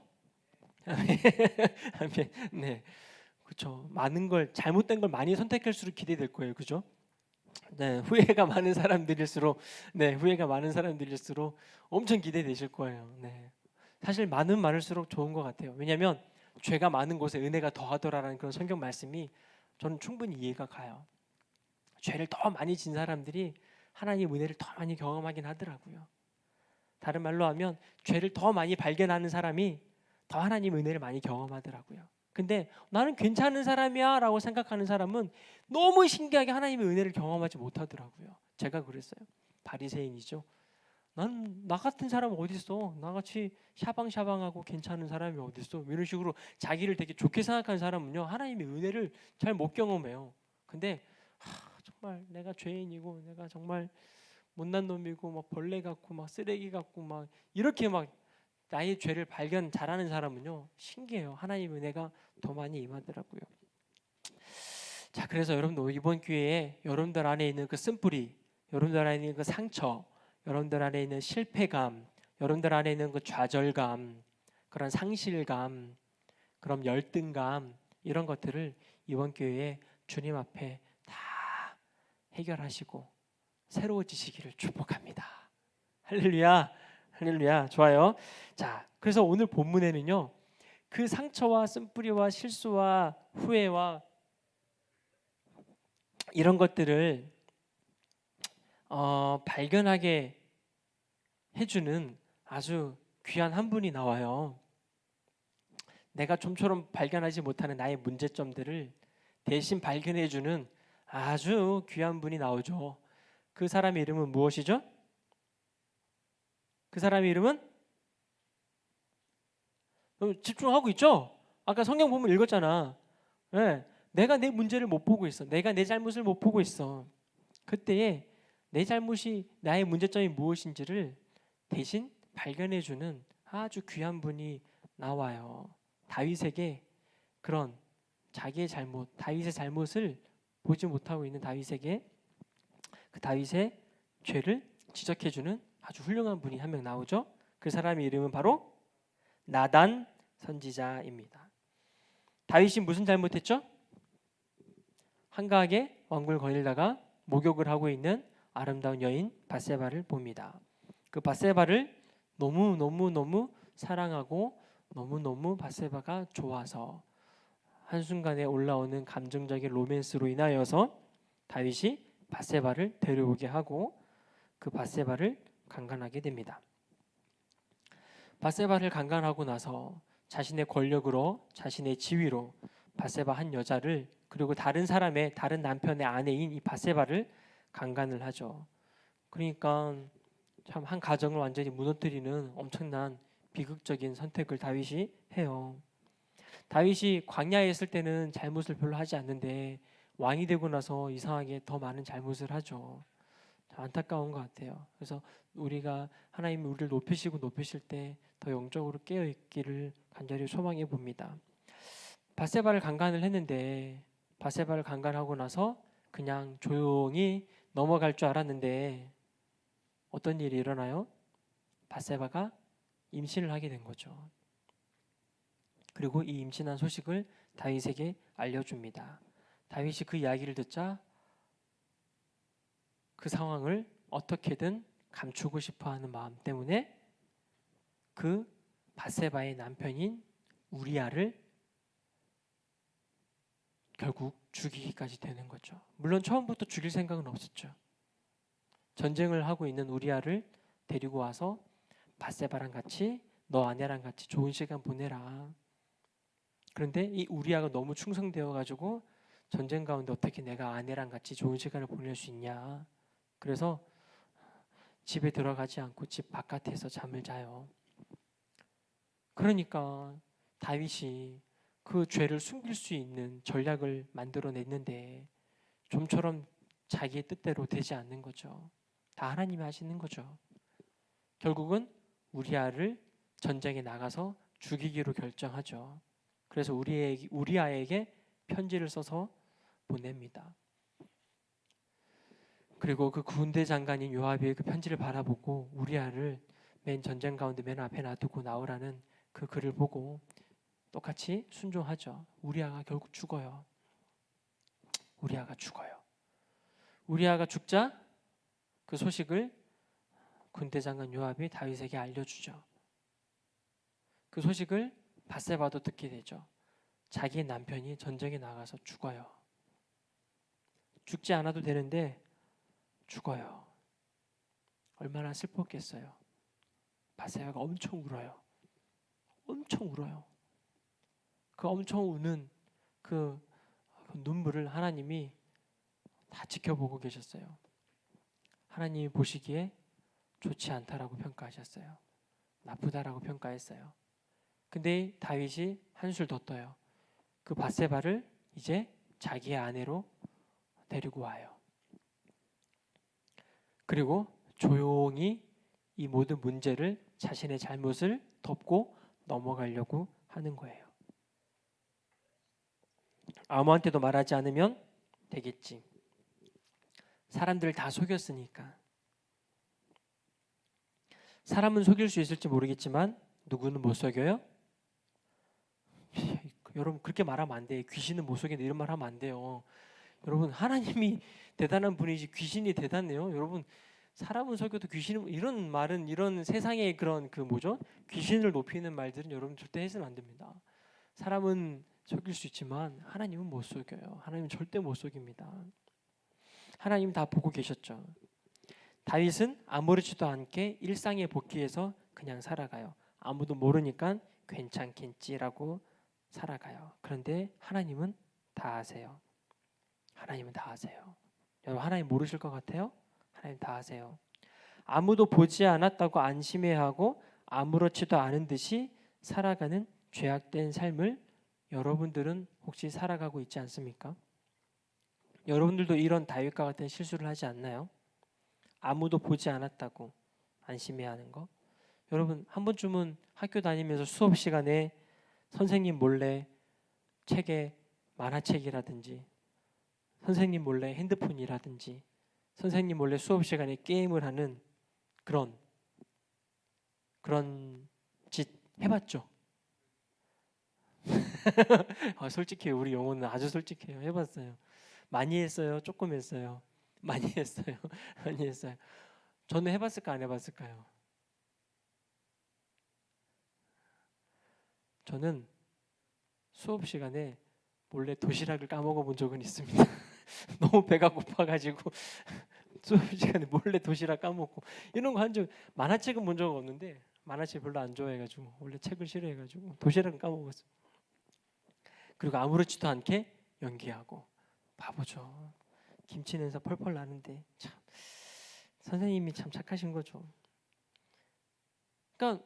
네, 그렇죠. 많은 걸, 잘못된 걸 많이 선택할수록 기대될 거예요, 그죠? 네, 후회가 많은 사람들일수록 엄청 기대되실 거예요. 네, 사실 많을수록 좋은 것 같아요. 왜냐하면 죄가 많은 곳에 은혜가 더하더라라는 그런 성경 말씀이 저는 충분히 이해가 가요. 죄를 더 많이 진 사람들이 하나님의 은혜를 더 많이 경험하긴 하더라고요. 다른 말로 하면 죄를 더 많이 발견하는 사람이 더 하나님의 은혜를 많이 경험하더라고요. 근데 나는 괜찮은 사람이야 라고 생각하는 사람은 너무 신기하게 하나님의 은혜를 경험하지 못하더라고요. 제가 그랬어요. 바리새인이죠. 난 나 같은 사람 어디 있어? 나같이 샤방샤방하고 괜찮은 사람이 어디 있어? 이런 식으로 자기를 되게 좋게 생각하는 사람은요, 하나님의 은혜를 잘 못 경험해요. 근데 정말 내가 죄인이고 내가 정말 못난 놈이고 막 벌레 같고 막 쓰레기 같고 막 이렇게 막 나의 죄를 발견 잘하는 사람은요, 신기해요. 하나님의 은혜가 더 많이 임하더라고요. 자, 그래서 여러분들 이번 기회에 여러분들 안에 있는 그 쓴뿌리, 여러분들 안에 있는 그 상처, 여러분들 안에 있는 실패감, 여러분들 안에 있는 그 좌절감, 그런 상실감, 그런 열등감, 이런 것들을 이번 기회에 주님 앞에 다 해결하시고 새로워지시기를 축복합니다. 할렐루야, 할렐루야. 좋아요. 자, 그래서 오늘 본문에는요, 그 상처와 쓴뿌리와 실수와 후회와 이런 것들을 발견하게 해주는 아주 귀한 한 분이 나와요. 내가 좀처럼 발견하지 못하는 나의 문제점들을 대신 발견해주는 아주 귀한 분이 나오죠. 그 사람의 이름은 무엇이죠? 그 사람의 이름은? 집중하고 있죠? 아까 성경 본문 읽었잖아. 네, 내가 내 문제를 못 보고 있어. 내가 내 잘못을 못 보고 있어. 그때에 내 잘못이, 나의 문제점이 무엇인지를 대신 발견해주는 아주 귀한 분이 나와요. 다윗에게 그런 자기의 잘못, 다윗의 잘못을 보지 못하고 있는 다윗에게 그 다윗의 죄를 지적해주는 아주 훌륭한 분이 한 명 나오죠. 그 사람의 이름은 바로 나단 선지자입니다. 다윗이 무슨 잘못했죠? 한가하게 왕궁을 거닐다가 목욕을 하고 있는 아름다운 여인 밧세바를 봅니다. 그 밧세바를 너무 사랑하고 너무 밧세바가 좋아서 한순간에 올라오는 감정적인 로맨스로 인하여서 다윗이 밧세바를 데려오게 하고 그 밧세바를 강간하게 됩니다. 밧세바를 강간하고 나서 자신의 권력으로, 자신의 지위로 밧세바 한 여자를, 그리고 다른 사람의, 다른 남편의 아내인 이 밧세바를 강간을 하죠. 그러니까 참 한 가정을 완전히 무너뜨리는 엄청난 비극적인 선택을 다윗이 해요. 다윗이 광야에 있을 때는 잘못을 별로 하지 않는데 왕이 되고 나서 이상하게 더 많은 잘못을 하죠. 안타까운 것 같아요. 그래서 우리가 하나님이 우리를 높이시고 높이실 때 더 영적으로 깨어 있기를 간절히 소망해 봅니다. 밧세바를 강간을 했는데 밧세바를 강간하고 나서 그냥 조용히 넘어갈 줄 알았는데 어떤 일이 일어나요? 밧세바가 임신을 하게 된 거죠. 그리고 이 임신한 소식을 다윗에게 알려줍니다. 다윗이 그 이야기를 듣자 그 상황을 어떻게든 감추고 싶어하는 마음 때문에 그 밧세바의 남편인 우리아를 결국 죽이기까지 되는 거죠. 물론 처음부터 죽일 생각은 없었죠. 전쟁을 하고 있는 우리아를 데리고 와서 밧세바랑 같이, 너 아내랑 같이 좋은 시간 보내라. 그런데 이 우리아가 너무 충성되어 가지고 전쟁 가운데 어떻게 내가 아내랑 같이 좋은 시간을 보낼 수 있냐. 그래서 집에 들어가지 않고 집 바깥에서 잠을 자요. 그러니까 다윗이 그 죄를 숨길 수 있는 전략을 만들어냈는데 좀처럼 자기의 뜻대로 되지 않는 거죠. 다 하나님이 하시는 거죠. 결국은 우리아를 전쟁에 나가서 죽이기로 결정하죠. 그래서 우리아에게 편지를 써서 보냅니다. 그리고 그 군대 장관인 요압이 그 편지를 바라보고 우리아를 맨 전쟁 가운데 맨 앞에 놔두고 나오라는 그 글을 보고 똑같이 순종하죠. 우리아가 결국 죽어요. 우리아가 죽어요. 우리아가 죽자 그 소식을 군대 장관 요압이 다윗에게 알려주죠. 그 소식을 밧세바도 듣게 되죠. 자기 남편이 전쟁에 나가서 죽어요. 죽지 않아도 되는데 죽어요. 얼마나 슬펐겠어요. 밧세바가 엄청 울어요. 엄청 울어요. 그 엄청 우는 그 눈물을 하나님이 다 지켜보고 계셨어요. 하나님이 보시기에 좋지 않다라고 평가하셨어요. 나쁘다라고 평가했어요. 근데 다윗이 한술 더 떠요. 그 밧세바를 이제 자기의 아내로 데리고 와요. 그리고 조용히 이 모든 문제를 자신의 잘못을 덮고 넘어가려고 하는 거예요. 아무한테도 말하지 않으면 되겠지. 사람들 다 속였으니까. 사람은 속일 수 있을지 모르겠지만 누구는 못 속여요? 여러분 그렇게 말하면 안 돼. 귀신은 못 속인다 이런 말 하면 안 돼요. 여러분 하나님이 대단한 분이지 귀신이 대단해요. 여러분 사람은 속여도 귀신은 이런 말은 이런 세상의 그런 그 뭐죠? 귀신을 높이는 말들은 여러분 절대 해서는 안 됩니다. 사람은 속일 수 있지만 하나님은 못 속여요. 하나님은 절대 못 속입니다. 하나님 다 보고 계셨죠. 다윗은 아무렇지도 않게 일상에 복귀해서 그냥 살아가요. 아무도 모르니까 괜찮겠지라고 살아가요. 그런데 하나님은 다 아세요. 하나님은 다 아세요. 여러분 하나님 모르실 것 같아요? 하나님 다 아세요. 아무도 보지 않았다고 안심해하고 아무렇지도 않은 듯이 살아가는 죄악된 삶을 여러분들은 혹시 살아가고 있지 않습니까? 여러분들도 이런 다윗과 같은 실수를 하지 않나요? 아무도 보지 않았다고 안심해하는 거. 여러분 한 번쯤은 학교 다니면서 수업 시간에 선생님 몰래 책에 만화책이라든지 선생님 몰래 핸드폰이라든지 선생님 몰래 수업 시간에 게임을 하는 그런 짓 해봤죠? 솔직히 우리 영혼은 아주 솔직해요. 해봤어요. 많이 했어요? 조금 했어요? 많이 했어요. 많이 했어요. 저는 해봤을까 안 해봤을까요? 저는 수업 시간에 몰래 도시락을 까먹어 본 적은 있습니다. 너무 배가 고파가지고 수업 시간에 몰래 도시락 까먹고 이런 거 한 적 만화책은 본 적 없는데 만화책 별로 안 좋아해가지고 원래 책을 싫어해가지고 도시락은 까먹었어요. 그리고 아무렇지도 않게 연기하고 바보죠. 김치 냄새 펄펄 나는데 참 선생님이 참 착하신 거죠. 그러니까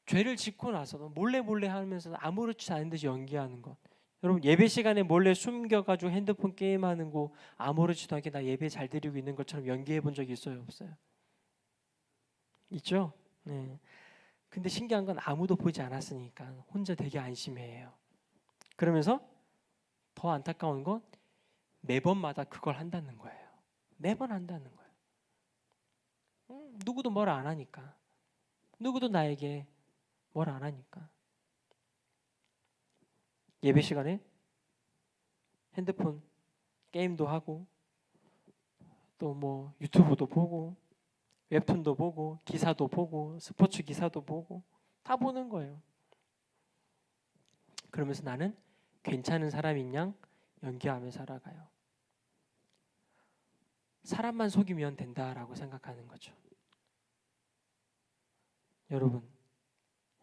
죄를 짓고 나서도 몰래 하면서 아무렇지 않은 듯이 연기하는 것. 여러분 예배 시간에 몰래 숨겨가지고 핸드폰 게임하는 거 아무렇지도 않게 나 예배 잘 드리고 있는 것처럼 연기해 본 적이 있어요? 없어요? 있죠? 네. 근데 신기한 건 아무도 보지 않았으니까 혼자 되게 안심해요. 그러면서 더 안타까운 건 매번마다 그걸 한다는 거예요. 매번 한다는 거예요. 누구도 뭘 안 하니까. 누구도 나에게 뭘 안 하니까. 예배 시간에 핸드폰 게임도 하고 또 뭐 유튜브도 보고 웹툰도 보고 기사도 보고 스포츠 기사도 보고 다 보는 거예요. 그러면서 나는 괜찮은 사람인 양 연기하며 살아가요. 사람만 속이면 된다라고 생각하는 거죠. 여러분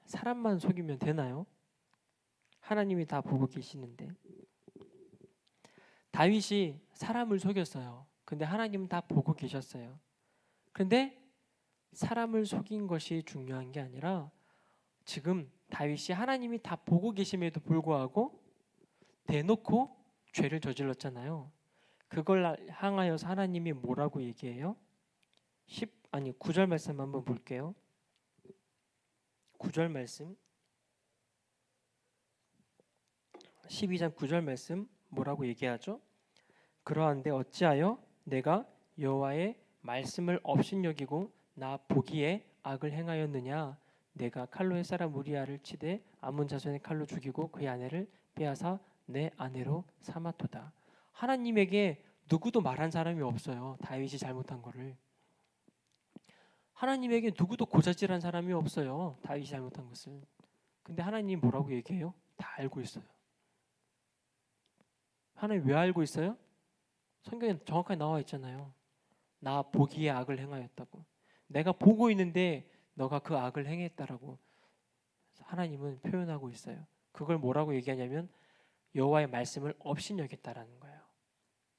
사람만 속이면 되나요? 하나님이 다 보고 계시는데. 다윗이 사람을 속였어요. 근데 하나님은 다 보고 계셨어요. 근데 사람을 속인 것이 중요한 게 아니라 지금 다윗이 하나님이 다 보고 계심에도 불구하고 대놓고 죄를 저질렀잖아요. 그걸 향하여서 하나님이 뭐라고 얘기해요? 9절 말씀 한번 볼게요. 9절 말씀 12장 9절 말씀 뭐라고 얘기하죠? 그러한데 어찌하여 내가 여호와의 말씀을 업신여기고 나 보기에 악을 행하였느냐? 내가 칼로 햇사람 우리아를 치되 아몬 자손의 칼로 죽이고 그의 아내를 빼앗아 내 아내로 삼았도다. 하나님에게 누구도 말한 사람이 없어요. 다윗이 잘못한 거를. 하나님에게 누구도 고자질한 사람이 없어요. 다윗이 잘못한 것을. 근데 하나님 뭐라고 얘기해요? 다 알고 있어요. 하나님 왜 알고 있어요? 성경에 정확하게 나와 있잖아요. 나 보기에 악을 행하였다고. 내가 보고 있는데 너가 그 악을 행했다라고 하나님은 표현하고 있어요. 그걸 뭐라고 얘기하냐면 여호와의 말씀을 업신여겼다라는 거예요.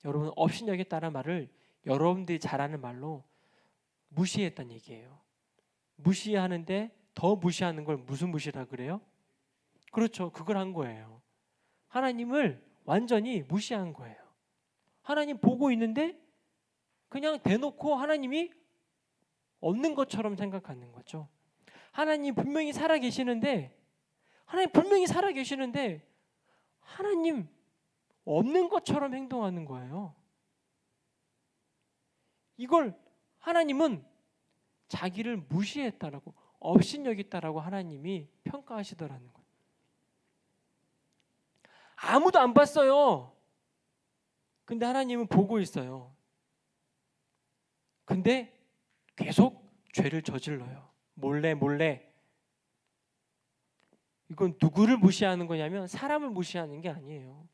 여러분, 업신여겼다는 말을 여러분들이 잘 아는 말로 무시했다는 얘기예요. 무시하는데 더 무시하는 걸 무슨 무시라 그래요? 그렇죠. 그걸 한 거예요. 하나님을 완전히 무시한 거예요. 하나님 보고 있는데 그냥 대놓고 하나님이 없는 것처럼 생각하는 거죠. 하나님 분명히 살아계시는데 하나님 없는 것처럼 행동하는 거예요. 이걸 하나님은 자기를 무시했다라고, 업신여겼다라고 하나님이 평가하시더라는 거예요. 아무도 안 봤어요. 근데 하나님은 보고 있어요. 근데 계속 죄를 저질러요. 몰래. 이건 누구를 무시하는 거냐면 사람을 무시하는 게 아니에요.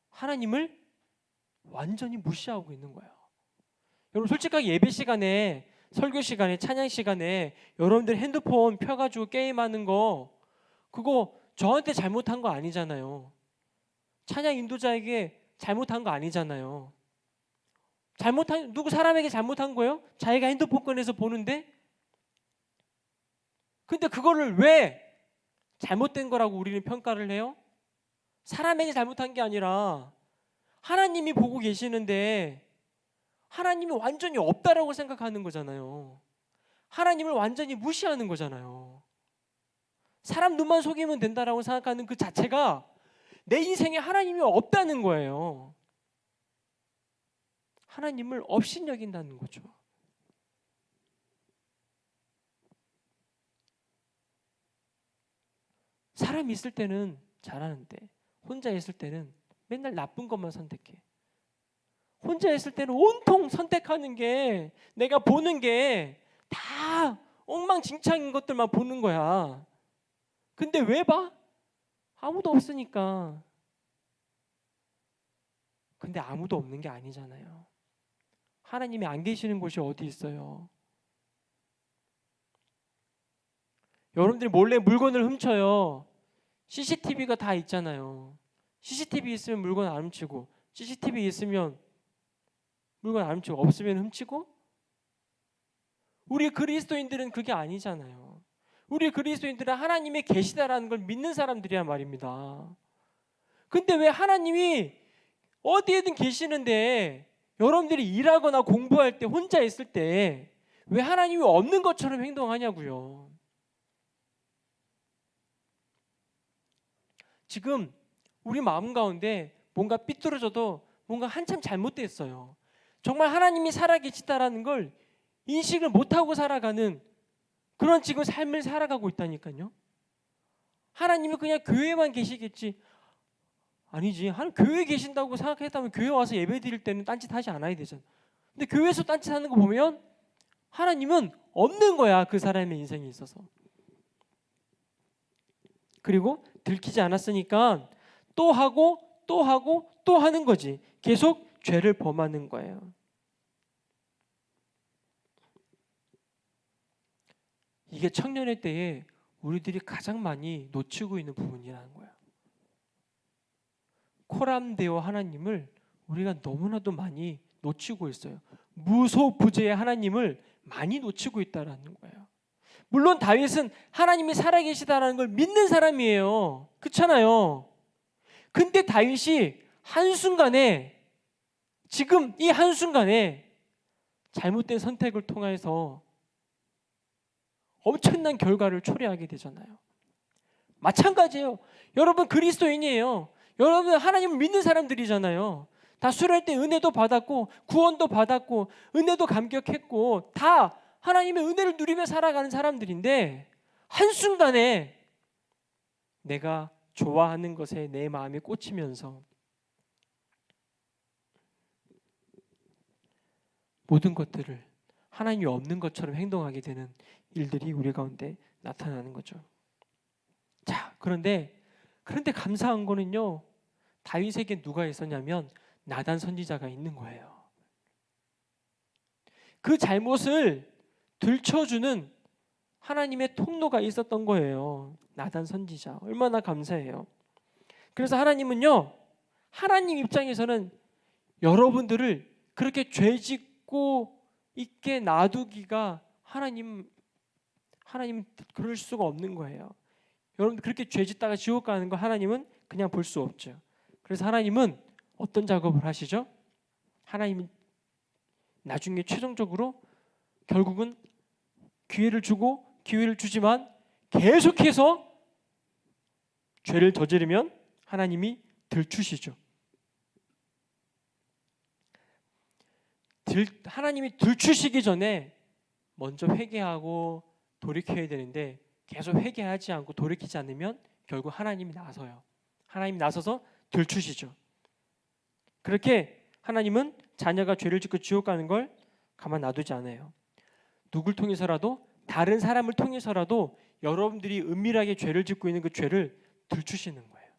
하나님을 완전히 무시하고 있는 거예요. 여러분, 솔직하게 예배 시간에, 설교 시간에, 찬양 시간에 여러분들 핸드폰 펴가지고 게임하는 거, 그거 저한테 잘못한 거 아니잖아요. 찬양 인도자에게 잘못한 거 아니잖아요. 누구 사람에게 잘못한 거예요? 자기가 핸드폰 꺼내서 보는데? 근데 그거를 왜 잘못된 거라고 우리는 평가를 해요? 사람에게 잘못한 게 아니라 하나님이 보고 계시는데 하나님이 완전히 없다라고 생각하는 거잖아요. 하나님을 완전히 무시하는 거잖아요. 사람 눈만 속이면 된다라고 생각하는 그 자체가 내 인생에 하나님이 없다는 거예요. 하나님을 업신여긴다는 거죠. 사람이 있을 때는 잘하는데 혼자 있을 때는 맨날 나쁜 것만 선택해. 혼자 있을 때는 온통 선택하는 게, 내가 보는 게 다 엉망진창인 것들만 보는 거야. 근데 왜 봐? 아무도 없으니까. 근데 아무도 없는 게 아니잖아요. 하나님이 안 계시는 곳이 어디 있어요? 여러분들이 몰래 물건을 훔쳐요. CCTV가 다 있잖아요. CCTV 있으면 물건 안 훔치고, CCTV 있으면 물건 안 훔치고, 없으면 훔치고? 우리 그리스도인들은 그게 아니잖아요. 우리 그리스도인들은 하나님이 계시다라는 걸 믿는 사람들이란 말입니다. 근데 왜 하나님이 어디에든 계시는데 여러분들이 일하거나 공부할 때, 혼자 있을 때 왜 하나님이 없는 것처럼 행동하냐고요. 지금 우리 마음 가운데 뭔가 삐뚤어져도 뭔가 한참 잘못됐어요. 정말 하나님이 살아계시다라는 걸 인식을 못하고 살아가는 그런 지금 삶을 살아가고 있다니까요. 하나님이 그냥 교회만 계시겠지. 아니지. 하나님 교회에 계신다고 생각했다면 교회 와서 예배 드릴 때는 딴짓하지 않아야 되잖아. 근데 교회에서 딴짓하는 거 보면 하나님은 없는 거야, 그 사람의 인생에 있어서. 그리고 들키지 않았으니까 또 하고 또 하는 거지. 계속 죄를 범하는 거예요. 이게 청년의 때에 우리들이 가장 많이 놓치고 있는 부분이라는 거예요. 코람데오 하나님을 우리가 너무나도 많이 놓치고 있어요. 무소부재의 하나님을 많이 놓치고 있다는 거예요. 물론 다윗은 하나님이 살아계시다는 걸 믿는 사람이에요. 그렇잖아요. 근데 다윗이 한순간에, 지금 이 한순간에 잘못된 선택을 통해서 엄청난 결과를 초래하게 되잖아요. 마찬가지예요. 여러분 그리스도인이에요. 여러분 하나님을 믿는 사람들이잖아요. 다 수련할 때 은혜도 받았고 구원도 받았고 은혜도 감격했고 다 하나님의 은혜를 누리며 살아가는 사람들인데 한순간에 내가 좋아하는 것에 내 마음이 꽂히면서 모든 것들을 하나님이 없는 것처럼 행동하게 되는 일들이 우리 가운데 나타나는 거죠. 자, 그런데 감사한 거는요, 다윗에게 누가 있었냐면 나단 선지자가 있는 거예요. 그 잘못을 들춰주는 하나님의 통로가 있었던 거예요. 나단 선지자. 얼마나 감사해요. 그래서 하나님은요, 하나님 입장에서는 여러분들을 그렇게 죄짓고 있게 놔두기가 하나님 그럴 수가 없는 거예요. 여러분들 그렇게 죄짓다가 지옥 가는 거 하나님은 그냥 볼 수 없죠. 그래서 하나님은 어떤 작업을 하시죠? 하나님은 나중에 최종적으로 결국은 기회를 주지만 계속해서 죄를 저지르면 하나님이 들추시죠. 하나님이 들추시기 전에 먼저 회개하고 돌이켜야 되는데 계속 회개하지 않고 돌이키지 않으면 결국 하나님이 나서요. 하나님이 나서서 들추시죠. 그렇게 하나님은 자녀가 죄를 짓고 지옥 가는 걸 가만 놔두지 않아요. 누굴 통해서라도, 다른 사람을 통해서라도 여러분들이 은밀하게 죄를 짓고 있는 그 죄를 들추시는 거예요.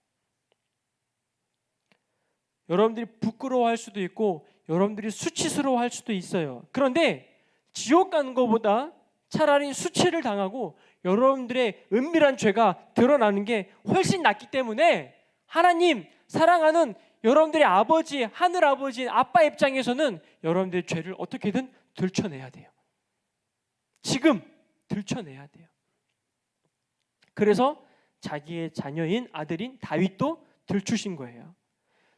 여러분들이 부끄러워할 수도 있고 여러분들이 수치스러워할 수도 있어요. 그런데 지옥 가는 것보다 차라리 수치를 당하고 여러분들의 은밀한 죄가 드러나는 게 훨씬 낫기 때문에 하나님 사랑하는 여러분들의 아버지, 하늘 아버지, 아빠 입장에서는 여러분들의 죄를 어떻게든 들춰내야 돼요. 지금 들춰내야 돼요. 그래서 자기의 자녀인 아들인 다윗도 들추신 거예요.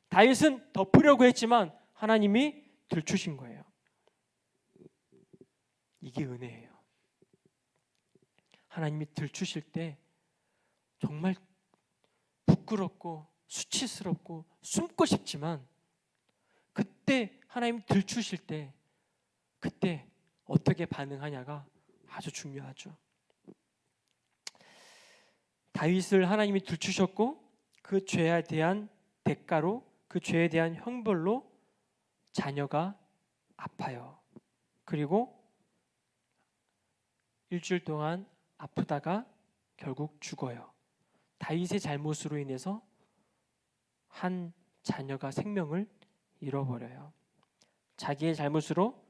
다윗은 덮으려고 했지만 하나님이 들추신 거예요. 이게 은혜예요. 하나님이 들추실 때 정말 부끄럽고 수치스럽고 숨고 싶지만 그때 하나님 들추실 때 그때 어떻게 반응하냐가 아주 중요하죠. 다윗을 하나님이 들추셨고 그 죄에 대한 대가로, 그 죄에 대한 형벌로 자녀가 아파요. 그리고 일주일 동안 아프다가 결국 죽어요. 다윗의 잘못으로 인해서 한 자녀가 생명을 잃어버려요. 자기의 잘못으로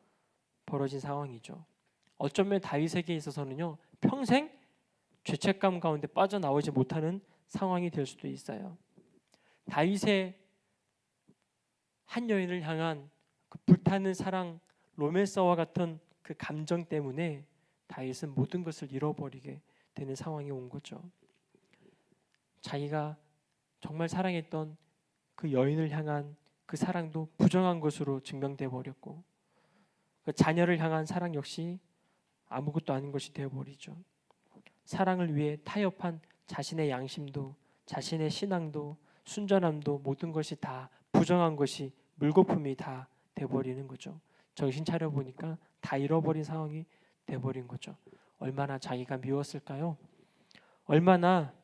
벌어진 상황이죠. 어쩌면 다윗에게 있어서는요, 평생 죄책감 가운데 빠져나오지 못하는 상황이 될 수도 있어요. 다윗의 한 여인을 향한 그 불타는 사랑, 로맨스와 같은 그 감정 때문에 다윗은 모든 것을 잃어버리게 되는 상황이 온 거죠. 자기가 정말 사랑했던 그 여인을 향한 그 사랑도 부정한 것으로 증명돼 버렸고, 그 자녀를 향한 사랑 역시 아무것도 아닌 것이 되어버리죠. 사랑을 위해 타협한 자신의 양심도, 자신의 신앙도, 순전함도 모든 것이 다 부정한 것이, 물거품이 다 돼버리는 거죠. 정신 차려 보니까 다 잃어버린 상황이 돼버린 거죠. 얼마나 자기가 미웠을까요? 얼마나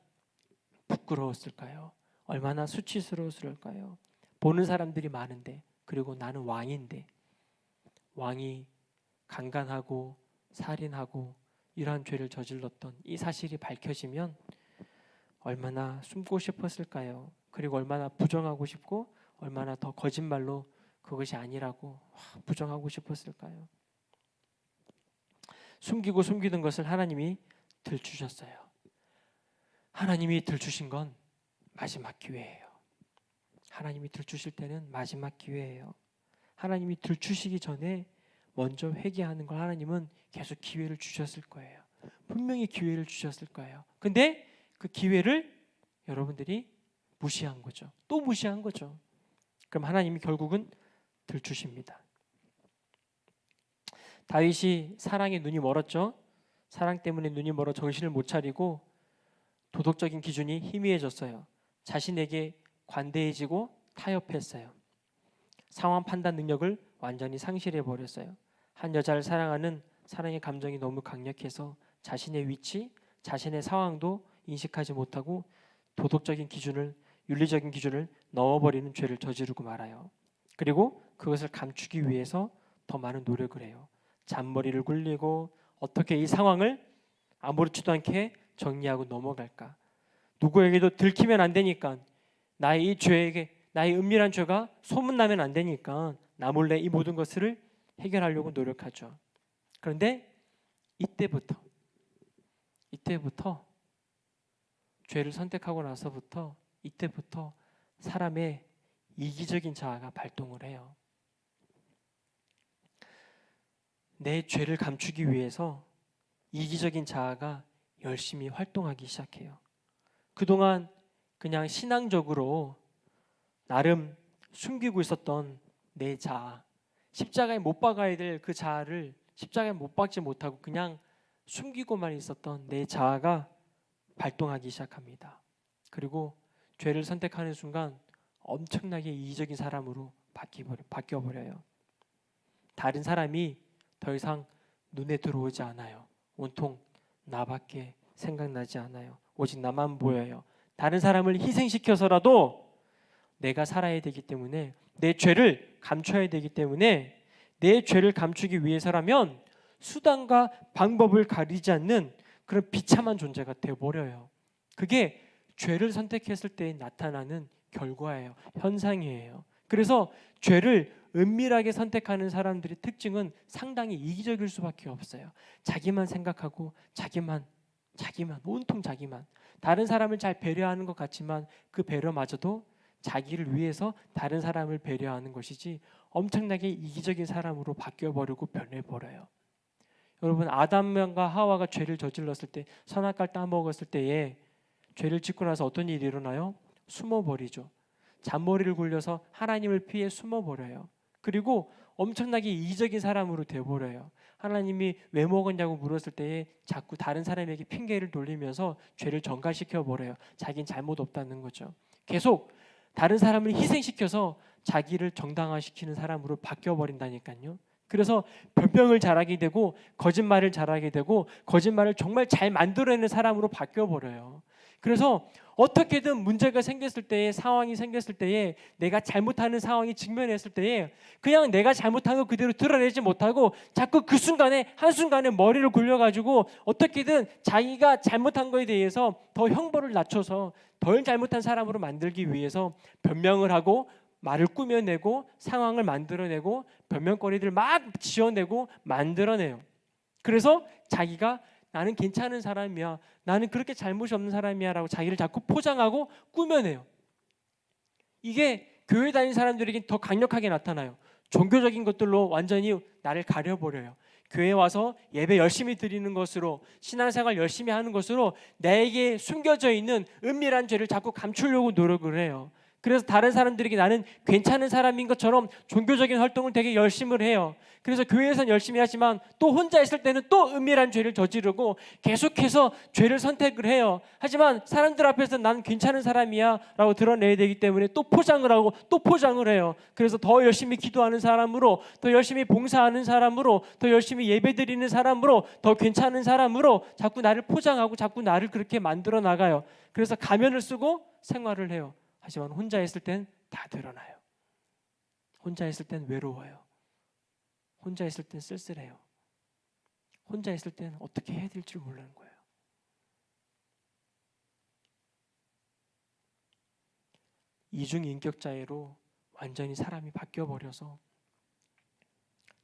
부끄러웠을까요? 얼마나 수치스러웠을까요? 보는 사람들이 많은데, 그리고 나는 왕인데, 왕이 강간하고 살인하고 이러한 죄를 저질렀던 이 사실이 밝혀지면 얼마나 숨고 싶었을까요? 그리고 얼마나 부정하고 싶고 얼마나 더 거짓말로 그것이 아니라고 부정하고 싶었을까요? 숨기고 숨기던 것을 하나님이 들추셨어요. 하나님이 들추신 건 마지막 기회예요. 하나님이 들추실 때는 마지막 기회예요. 하나님이 들추시기 전에 먼저 회개하는 걸 하나님은 계속 기회를 주셨을 거예요. 분명히 기회를 주셨을 거예요. 근데 그 기회를 여러분들이 무시한 거죠. 또 무시한 거죠. 그럼 하나님이 결국은 들추십니다. 다윗이 사랑에 눈이 멀었죠. 사랑 때문에 눈이 멀어 정신을 못 차리고 도덕적인 기준이 희미해졌어요. 자신에게 관대해지고 타협했어요. 상황 판단 능력을 완전히 상실해 버렸어요. 한 여자를 사랑하는 사랑의 감정이 너무 강력해서 자신의 위치, 자신의 상황도 인식하지 못하고 도덕적인 기준을, 윤리적인 기준을 넘어버리는 죄를 저지르고 말아요. 그리고 그것을 감추기 위해서 더 많은 노력을 해요. 잔머리를 굴리고 어떻게 이 상황을 아무렇지도 않게 정리하고 넘어갈까. 누구에게도 들키면 안 되니까, 나의 이 죄에게, 나의 은밀한 죄가 소문나면 안 되니까 나 몰래 이 모든 것을 해결하려고 노력하죠. 그런데 이때부터 이때부터 죄를 선택하고 나서부터 이때부터 사람의 이기적인 자아가 발동을 해요. 내 죄를 감추기 위해서 이기적인 자아가 열심히 활동하기 시작해요. 그동안 그냥 신앙적으로 나름 숨기고 있었던 내 자아, 십자가에 못 박아야 될 그 자아를 십자가에 못 박지 못하고 그냥 숨기고만 있었던 내 자아가 발동하기 시작합니다. 그리고 죄를 선택하는 순간 엄청나게 이기적인 사람으로 바뀌어버려요. 다른 사람이 더 이상 눈에 들어오지 않아요. 온통 나밖에 생각나지 않아요. 오직 나만 보여요. 다른 사람을 희생시켜서라도 내가 살아야 되기 때문에, 내 죄를 감춰야 되기 때문에, 내 죄를 감추기 위해서라면 수단과 방법을 가리지 않는 그런 비참한 존재가 되어버려요. 그게 죄를 선택했을 때 나타나는 결과예요. 현상이에요. 그래서 죄를 은밀하게 선택하는 사람들의 특징은 상당히 이기적일 수밖에 없어요. 자기만 생각하고 자기만 온통 자기만, 다른 사람을 잘 배려하는 것 같지만 그 배려마저도 자기를 위해서 다른 사람을 배려하는 것이지 엄청나게 이기적인 사람으로 바뀌어버리고 변해버려요. 여러분, 아담과 하와가 죄를 저질렀을 때, 선악과를 따먹었을 때에 죄를 짓고 나서 어떤 일이 일어나요? 숨어버리죠. 잔머리를 굴려서 하나님을 피해 숨어버려요. 그리고 엄청나게 이기적인 사람으로 되어버려요. 하나님이 왜 먹었냐고 물었을 때에 자꾸 다른 사람에게 핑계를 돌리면서 죄를 전가시켜버려요. 자기는 잘못 없다는 거죠. 계속 다른 사람을 희생시켜서 자기를 정당화시키는 사람으로 바뀌어버린다니까요. 그래서 변명을 잘하게 되고 거짓말을 잘하게 되고 거짓말을 정말 잘 만들어내는 사람으로 바뀌어버려요. 그래서 어떻게든 문제가 생겼을 때에, 상황이 생겼을 때에, 내가 잘못하는 상황이 직면했을 때에 그냥 내가 잘못한 거 그대로 드러내지 못하고 자꾸 그 순간에 한순간에 머리를 굴려가지고 어떻게든 자기가 잘못한 거에 대해서 더 형벌을 낮춰서 덜 잘못한 사람으로 만들기 위해서 변명을 하고 말을 꾸며내고 상황을 만들어내고 변명거리들 막 지어내고 만들어내요. 그래서 자기가 나는 괜찮은 사람이야, 나는 그렇게 잘못이 없는 사람이야 라고 자기를 자꾸 포장하고 꾸며내요. 이게 교회 다니는 사람들에겐 더 강력하게 나타나요. 종교적인 것들로 완전히 나를 가려버려요. 교회 와서 예배 열심히 드리는 것으로, 신앙생활 열심히 하는 것으로 내게 숨겨져 있는 은밀한 죄를 자꾸 감추려고 노력을 해요. 그래서 다른 사람들에게 나는 괜찮은 사람인 것처럼 종교적인 활동을 되게 열심히 해요. 그래서 교회에서는 열심히 하지만 또 혼자 있을 때는 또 은밀한 죄를 저지르고 계속해서 죄를 선택을 해요. 하지만 사람들 앞에서 나는 괜찮은 사람이야 라고 드러내야 되기 때문에 또 포장을 하고 또 포장을 해요. 그래서 더 열심히 기도하는 사람으로, 더 열심히 봉사하는 사람으로, 더 열심히 예배드리는 사람으로, 더 괜찮은 사람으로 자꾸 나를 포장하고 자꾸 나를 그렇게 만들어 나가요. 그래서 가면을 쓰고 생활을 해요. 하지만 혼자 있을 땐 다 드러나요. 혼자 있을 땐 외로워요. 혼자 있을 땐 쓸쓸해요. 혼자 있을 땐 어떻게 해야 될지 모르는 거예요. 이중인격자애로 완전히 사람이 바뀌어버려서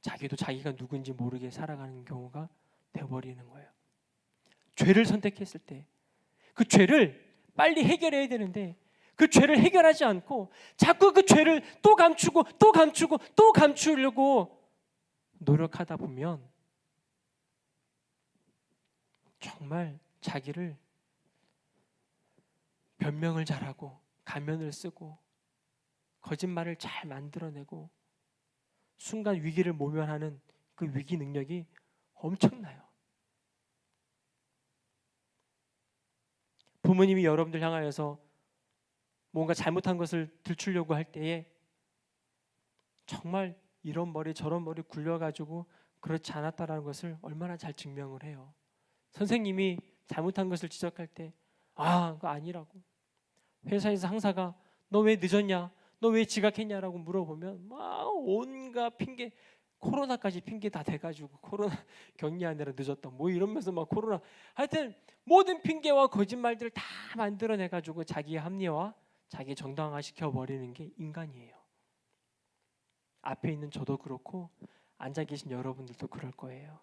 자기도 자기가 누군지 모르게 살아가는 경우가 되어버리는 거예요. 죄를 선택했을 때 그 죄를 빨리 해결해야 되는데 그 죄를 해결하지 않고 자꾸 그 죄를 또 감추고 또 감추고 또 감추려고 노력하다 보면 정말 자기를 변명을 잘하고 가면을 쓰고 거짓말을 잘 만들어내고 순간 위기를 모면하는 그 위기 능력이 엄청나요. 부모님이 여러분들 향하여서 뭔가 잘못한 것을 들추려고 할 때에 정말 이런 머리 저런 머리 굴려가지고 그렇지 않았다라는 것을 얼마나 잘 증명을 해요. 선생님이 잘못한 것을 지적할 때 그거 아니라고. 회사에서 상사가 너 왜 늦었냐, 너 왜 지각했냐라고 물어보면 막 온갖 핑계, 코로나까지 핑계 다 대가지고 코로나 격리하느라 늦었다 뭐 이러면서 막 코로나, 하여튼 모든 핑계와 거짓말들을 다 만들어내가지고 자기의 합리화, 자기 정당화 시켜버리는 게 인간이에요. 앞에 있는 저도 그렇고 앉아 계신 여러분들도 그럴 거예요.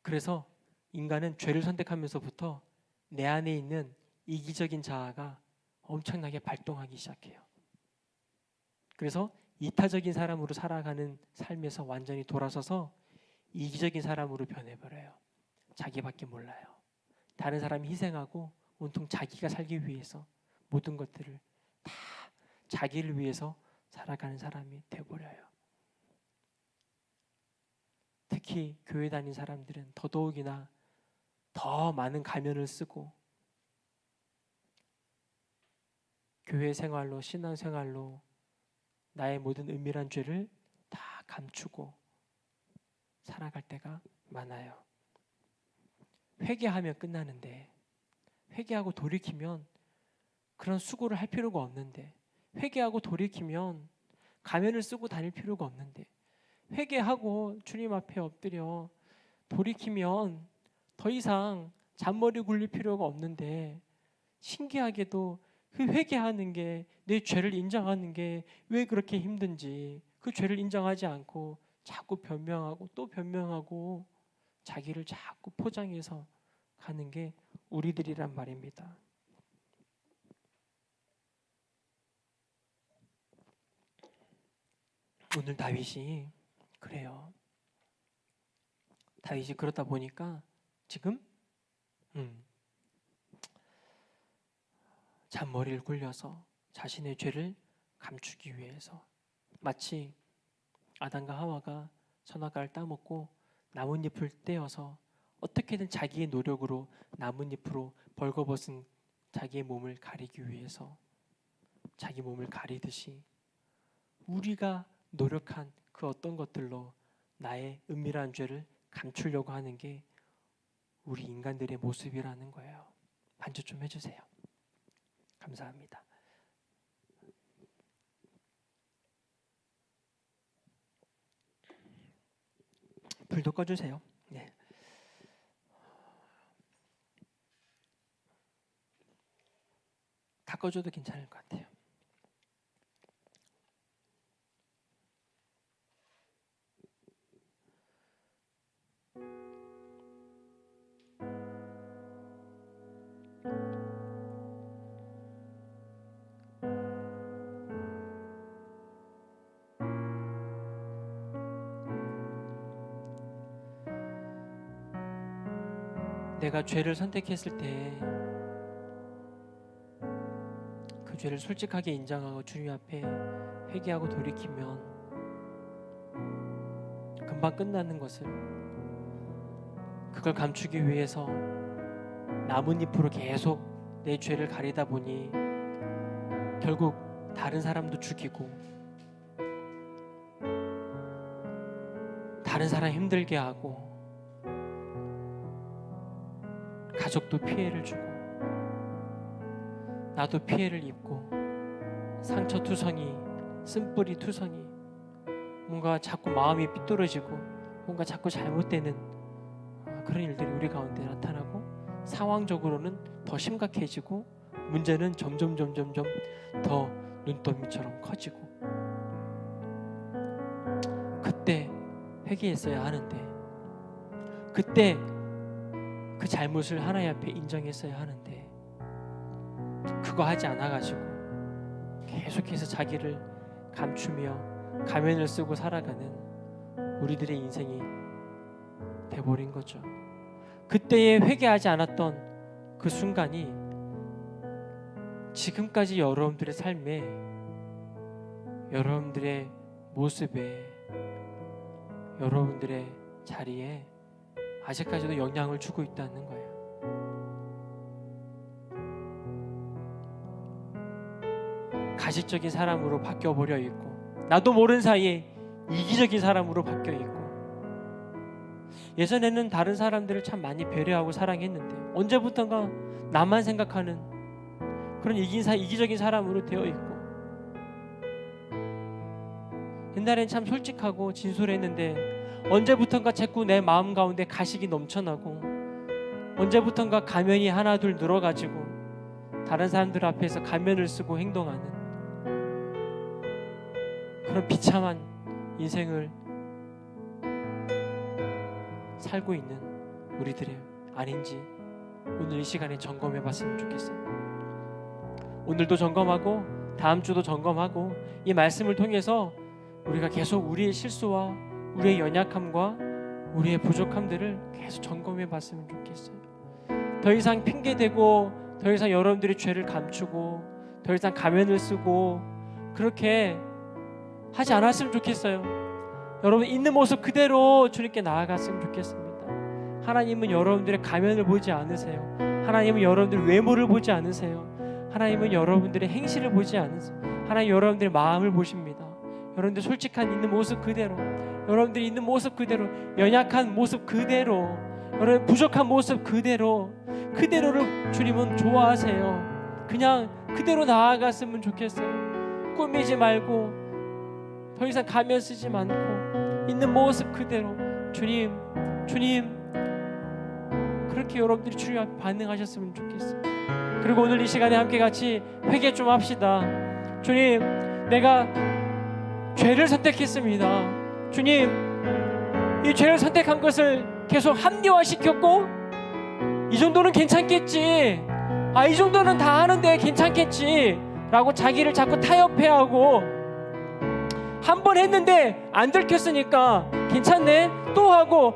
그래서 인간은 죄를 선택하면서부터 내 안에 있는 이기적인 자아가 엄청나게 발동하기 시작해요. 그래서 이타적인 사람으로 살아가는 삶에서 완전히 돌아서서 이기적인 사람으로 변해버려요. 자기밖에 몰라요. 다른 사람이 희생하고 온통 자기가 살기 위해서 모든 것들을 다 자기를 위해서 살아가는 사람이 되어버려요. 특히 교회 다닌 사람들은 더더욱이나 더 많은 가면을 쓰고 교회 생활로, 신앙 생활로 나의 모든 은밀한 죄를 다 감추고 살아갈 때가 많아요. 회개하면 끝나는데, 회개하고 돌이키면 그런 수고를 할 필요가 없는데, 회개하고 돌이키면 가면을 쓰고 다닐 필요가 없는데, 회개하고 주님 앞에 엎드려 돌이키면 더 이상 잔머리 굴릴 필요가 없는데, 신기하게도 그 회개하는 게, 내 죄를 인정하는 게 왜 그렇게 힘든지 그 죄를 인정하지 않고 자꾸 변명하고 또 변명하고 자기를 자꾸 포장해서 가는 게 우리들이란 말입니다. 오늘 다윗이 그래요. 다윗이 그러다 보니까 지금 잔머리를 굴려서 자신의 죄를 감추기 위해서, 마치 아담과 하와가 선악과를 따먹고 나뭇잎을 떼어서 어떻게든 자기의 노력으로 나뭇잎으로 벌거벗은 자기의 몸을 가리기 위해서 자기 몸을 가리듯이 우리가 노력한 그 어떤 것들로 나의 은밀한 죄를 감추려고 하는 게 우리 인간들의 모습이라는 거예요. 반주 좀 해주세요. 감사합니다. 불도 꺼주세요. 네. 다 꺼줘도 괜찮을 것 같아요. 내가 죄를 선택했을 때 그 죄를 솔직하게 인정하고 주님 앞에 회개하고 돌이키면 금방 끝나는 것을, 그걸 감추기 위해서 나뭇잎으로 계속 내 죄를 가리다 보니 결국 다른 사람도 죽이고 다른 사람 힘들게 하고 가족도 피해를 주고 나도 피해를 입고 상처 투성이, 쓴뿌리 투성이, 뭔가 자꾸 마음이 삐뚤어지고 뭔가 자꾸 잘못되는 그런 일들이 우리 가운데 나타나고 상황적으로는 더 심각해지고 문제는 점점 더 눈더미처럼 커지고, 그때 회개했어야 하는데, 그때 그 잘못을 하나님 앞에 인정했어야 하는데 그거 하지 않아가지고 계속해서 자기를 감추며 가면을 쓰고 살아가는 우리들의 인생이 돼버린 거죠. 그때에 회개하지 않았던 그 순간이 지금까지 여러분들의 삶에, 여러분들의 모습에, 여러분들의 자리에 아직까지도 영향을 주고 있다는 거예요. 가식적인 사람으로 바뀌어버려 있고, 나도 모르는 사이에 이기적인 사람으로 바뀌어 있고, 예전에는 다른 사람들을 참 많이 배려하고 사랑했는데 언제부턴가 나만 생각하는 그런 이기적인 사람으로 되어 있고, 옛날엔 참 솔직하고 진솔했는데 언제부턴가 자꾸 내 마음 가운데 가식이 넘쳐나고, 언제부턴가 가면이 하나둘 늘어가지고 다른 사람들 앞에서 가면을 쓰고 행동하는 그런 비참한 인생을 살고 있는 우리들의 아닌지 오늘 이 시간에 점검해 봤으면 좋겠어요. 오늘도 점검하고 다음 주도 점검하고 이 말씀을 통해서 우리가 계속 우리의 실수와 우리의 연약함과 우리의 부족함들을 계속 점검해 봤으면 좋겠어요. 더 이상 핑계대고 더 이상 여러분들의 죄를 감추고 더 이상 가면을 쓰고 그렇게 하지 않았으면 좋겠어요. 여러분 있는 모습 그대로 주님께 나아갔으면 좋겠습니다. 하나님은 여러분들의 가면을 보지 않으세요. 하나님은 여러분들의 외모를 보지 않으세요. 하나님은 여러분들의 행실을 보지 않으세요. 하나님 여러분들의 마음을 보십니다. 여러분들 솔직한 있는 모습 그대로, 여러분들이 있는 모습 그대로, 연약한 모습 그대로, 여러분 부족한 모습 그대로를 주님은 좋아하세요. 그냥 그대로 나아갔으면 좋겠어요. 꾸미지 말고 더 이상 가면 쓰지 않고 있는 모습 그대로 주님 그렇게 여러분들이 주님 앞에 반응하셨으면 좋겠어요. 그리고 오늘 이 시간에 함께 같이 회개 좀 합시다. 주님, 내가 죄를 선택했습니다. 주님, 이 죄를 선택한 것을 계속 합리화시켰고 이 정도는 괜찮겠지, 이 정도는 다 하는데 괜찮겠지 라고 자기를 자꾸 타협해하고 한 번 했는데 안 들켰으니까 괜찮네, 또 하고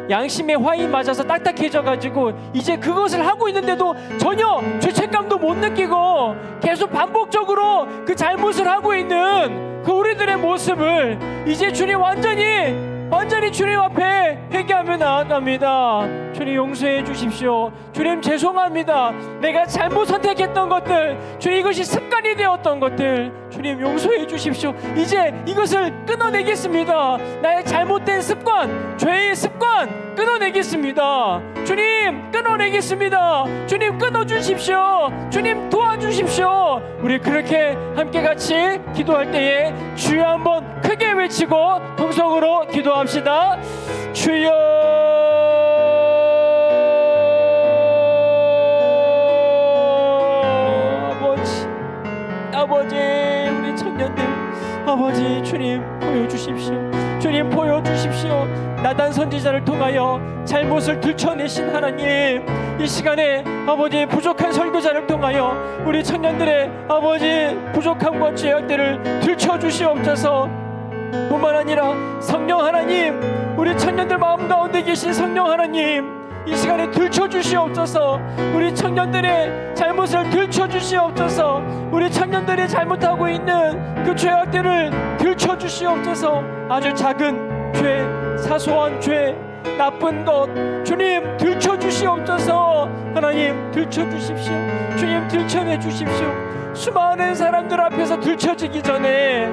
양심의 화이 맞아서 딱딱해져가지고 이제 그것을 하고 있는데도 전혀 죄책감도 못 느끼고 계속 반복적으로 그 잘못을 하고 있는 그 우리들의 모습을 이제 주님 완전히 주님 앞에 회개하며 나아갑니다. 주님 용서해 주십시오. 주님 죄송합니다. 내가 잘못 선택했던 것들, 주님 이것이 습관이 되었던 것들 주님 용서해 주십시오. 이제 이것을 끊어내겠습니다. 나의 잘못된 습관, 죄의 습관 끊어내겠습니다. 주님 끊어내겠습니다. 주님 끊어주십시오. 주님 도와주십시오. 우리 그렇게 함께 같이 기도할 때에 주여 한번 크게 외치고 통성으로 기도합시다. 주여, 아버지 우리 청년들 아버지 주님 보여주십시오. 주님 보여주십시오. 나단 선지자를 통하여 잘못을 들춰내신 하나님, 이 시간에 아버지 부족한 설교자를 통하여 우리 청년들의 아버지 부족함과 죄악들을 들춰주시옵소서. 뿐만 아니라 성령 하나님, 우리 청년들 마음 가운데 계신 성령 하나님, 이 시간에 들춰주시옵소서. 우리 청년들의 잘못을 들춰주시옵소서. 우리 청년들이 잘못하고 있는 그 죄악들을 들춰주시옵소서. 아주 작은 죄, 사소한 죄, 나쁜 것 주님 들춰주시옵소서. 하나님 들춰주십시오. 주님 들춰내 주십시오. 수많은 사람들 앞에서 들춰지기 전에,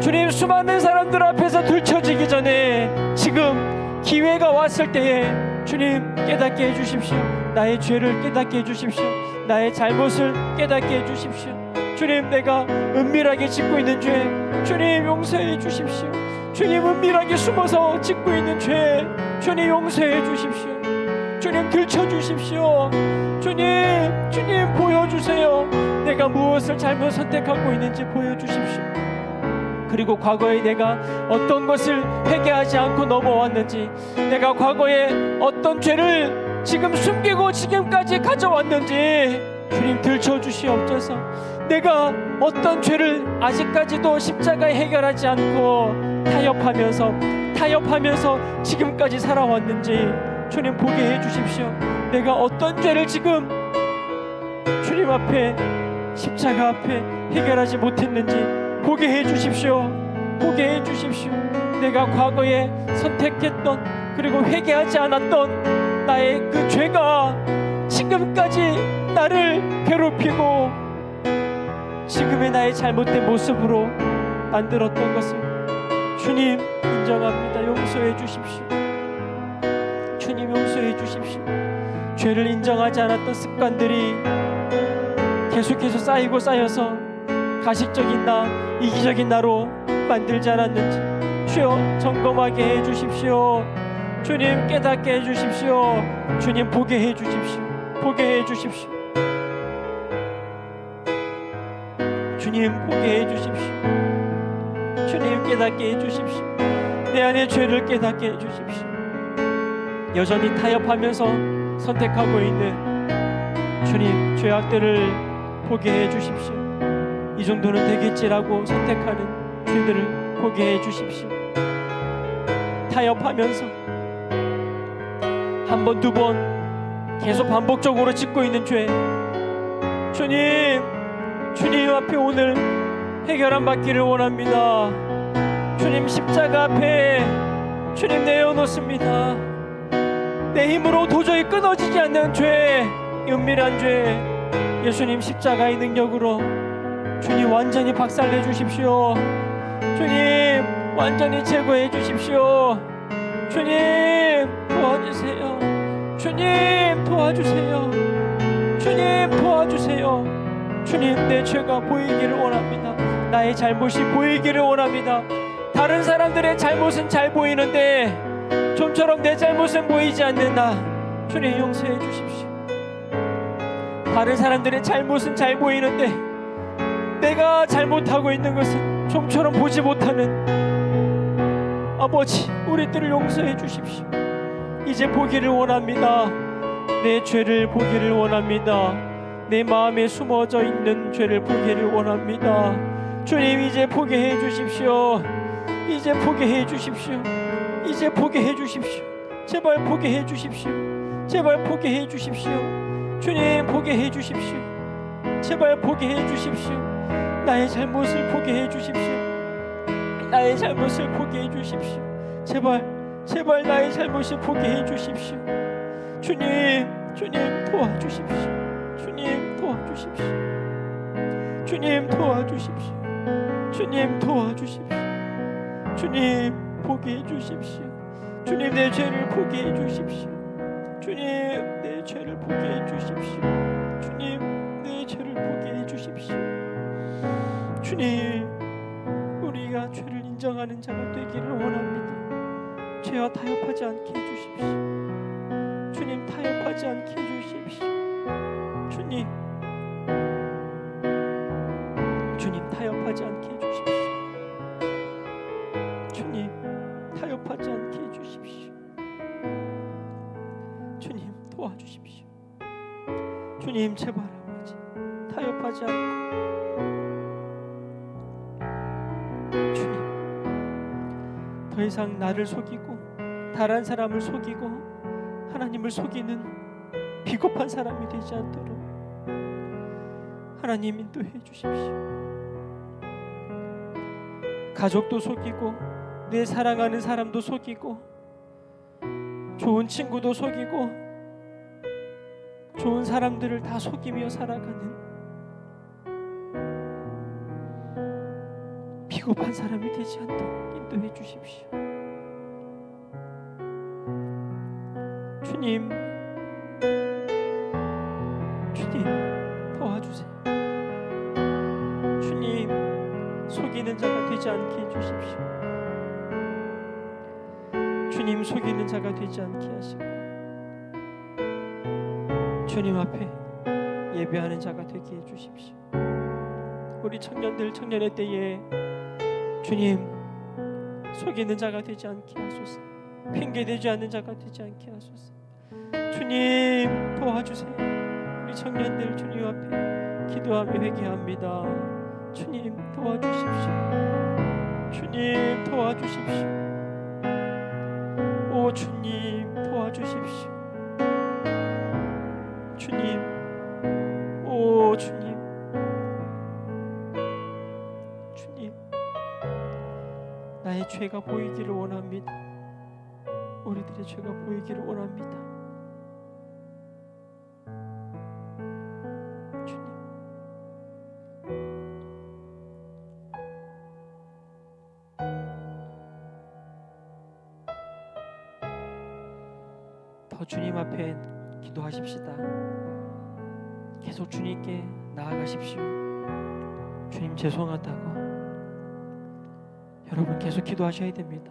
주님 수많은 사람들 앞에서 들춰지기 전에 지금 기회가 왔을 때에 주님 깨닫게 해주십시오. 나의 죄를 깨닫게 해주십시오. 나의 잘못을 깨닫게 해주십시오. 주님 내가 은밀하게 짓고 있는 죄 주님 용서해 주십시오. 주님 은밀하게 숨어서 짓고 있는 죄 주님 용서해 주십시오. 주님 들춰주십시오. 주님 보여주세요. 내가 무엇을 잘못 선택하고 있는지 보여주십시오. 그리고 과거에 내가 어떤 것을 회개하지 않고 넘어왔는지, 내가 과거에 어떤 죄를 지금 숨기고 지금까지 가져왔는지 주님 들춰주시옵소서. 내가 어떤 죄를 아직까지도 십자가에 해결하지 않고 타협하면서 지금까지 살아왔는지 주님 보게 해주십시오. 내가 어떤 죄를 지금 주님 앞에 십자가 앞에 해결하지 못했는지 보게 해주십시오. 보게 해주십시오. 내가 과거에 선택했던 그리고 회개하지 않았던 나의 그 죄가 지금까지 나를 괴롭히고 지금의 나의 잘못된 모습으로 만들었던 것을 주님 인정합니다. 용서해 주십시오. 주님 용서해 주십시오. 죄를 인정하지 않았던 습관들이 계속해서 쌓여서 가식적인 나, 이기적인 나로 만들지 않았는지 주여 점검하게 해주십시오. 주님 깨닫게 해주십시오. 주님 보게 해주십시오. 보게 해주십시오. 주님 보게 해주십시오. 주님 깨닫게 해주십시오. 내 안의 죄를 깨닫게 해주십시오. 여전히 타협하면서 선택하고 있는 주님, 죄악들을 보게 해 주십시오. 이 정도는 되겠지라고 선택하는 죄들을 보게 해 주십시오. 타협하면서 한 번, 두 번 계속 반복적으로 짓고 있는 죄, 주님 앞에 오늘 해결함 받기를 원합니다. 주님 십자가 앞에 주님 내어놓습니다. 내 힘으로 도저히 끊어지지 않는 죄, 은밀한 죄, 예수님 십자가의 능력으로 주님 완전히 박살내 주십시오. 주님 완전히 제거해 주십시오. 주님 도와주세요. 주님 도와주세요. 주님 도와주세요. 주님, 내 죄가 보이기를 원합니다. 나의 잘못이 보이기를 원합니다. 다른 사람들의 잘못은 잘 보이는데 좀처럼 내 잘못은 보이지 않는 나, 주님 용서해 주십시오. 다른 사람들의 잘못은 잘 보이는데 내가 잘못하고 있는 것은 좀처럼 보지 못하는 아버지, 우리들을 용서해 주십시오. 이제 보기를 원합니다. 내 죄를 보기를 원합니다. 내 마음에 숨어져 있는 죄를 보기를 원합니다. 주님, 이제 보게 해 주십시오. 이제 보게 해 주십시오. 이제 보게 해 주십시오. 제발 보게 해 주십시오. 제발 보게 해 주십시오. 주님, 보게 해 주십시오. 제발 보게 해 주십시오. 나의 잘못을 보게 해 주십시오. 나의 잘못을 보게 해 주십시오. 제발 나의 잘못을 보게 해 주십시오. 주님 도와주십시오. 주님 도와주십시오. 주님 도와주십시오. 주님 도와주십시오. 주님 보게 해 주십시오. 주님, 내 죄를 보게 해 주십시오. 주님, 내 죄를 보게 해 주십시오. 주님, 내 죄를 보게 해 주십시오. 주님, 우리가 죄를 인정하는 자가 되기를 원합니다. 죄와 타협하지 않게 해 주십시오. 주님, 타협하지 않게 해 주십시오. 주님 타협하지 않게 해주십시오. 주님 타협하지 않게 해주십시오. 주님 도와주십시오. 주님 제발 아버지 타협하지 않고, 주님 더 이상 나를 속이고 다른 사람을 속이고 하나님을 속이는 비겁한 사람이 되지 않도록 하나님 인도해 주십시오. 가족도 속이고 내 사랑하는 사람도 속이고 좋은 친구도 속이고 좋은 사람들을 다 속이며 살아가는 비겁한 사람이 되지 않도록 인도해 주십시오. 주님 도와주세요. 주님, 속이는 자가 되지 않게 해주십시오. 주님, 속이는 자가 되지 않게 하시고 주님 앞에 예배하는 자가 되게 해주십시오. 우리 청년들 청년의 때에 주님 속이는 자가 되지 않게 하소서. 핑계대지 않는 자가 되지 않게 하소서. 주님 도와주세요. 우리 청년들 주님 앞에 기도하며 회개합니다. 주님 도와주십시오. 주님 도와주십시오. 오 주님 도와주십시오. 주님, 오 주님, 주님, 나의 죄가 보이기를 원합니다. 우리들의 죄가 보이기를 원합니다. 더 주님 앞에 기도하십시다. 계속 주님께 나아가십시오. 주님 죄송하다고. 여러분 계속 기도하셔야 됩니다.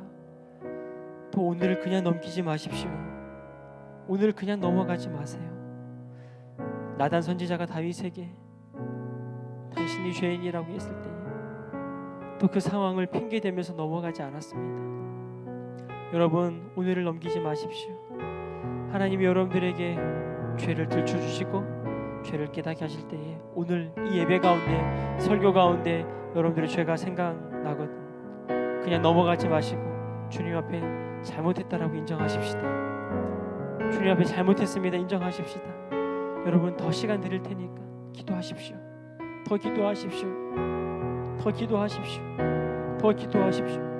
또 오늘을 그냥 넘기지 마십시오. 오늘을 그냥 넘어가지 마세요. 나단 선지자가 다윗에게 당신이 죄인이라고 했을 때 또 그 상황을 핑계대면서 넘어가지 않았습니다. 여러분 오늘을 넘기지 마십시오. 하나님이 여러분들에게 죄를 들춰주시고 죄를 깨닫게 하실 때에 오늘 이 예배 가운데 설교 가운데 여러분들의 죄가 생각나거든 그냥 넘어가지 마시고 주님 앞에 잘못했다라고 인정하십시다. 주님 앞에 잘못했습니다 인정하십시다. 여러분 더 시간 드릴 테니까 기도하십시오. 더 기도하십시오. 더 기도하십시오. 더 기도하십시오.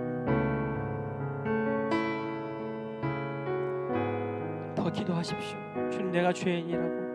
더 기도하십시오. 주님 내가 죄인이라고.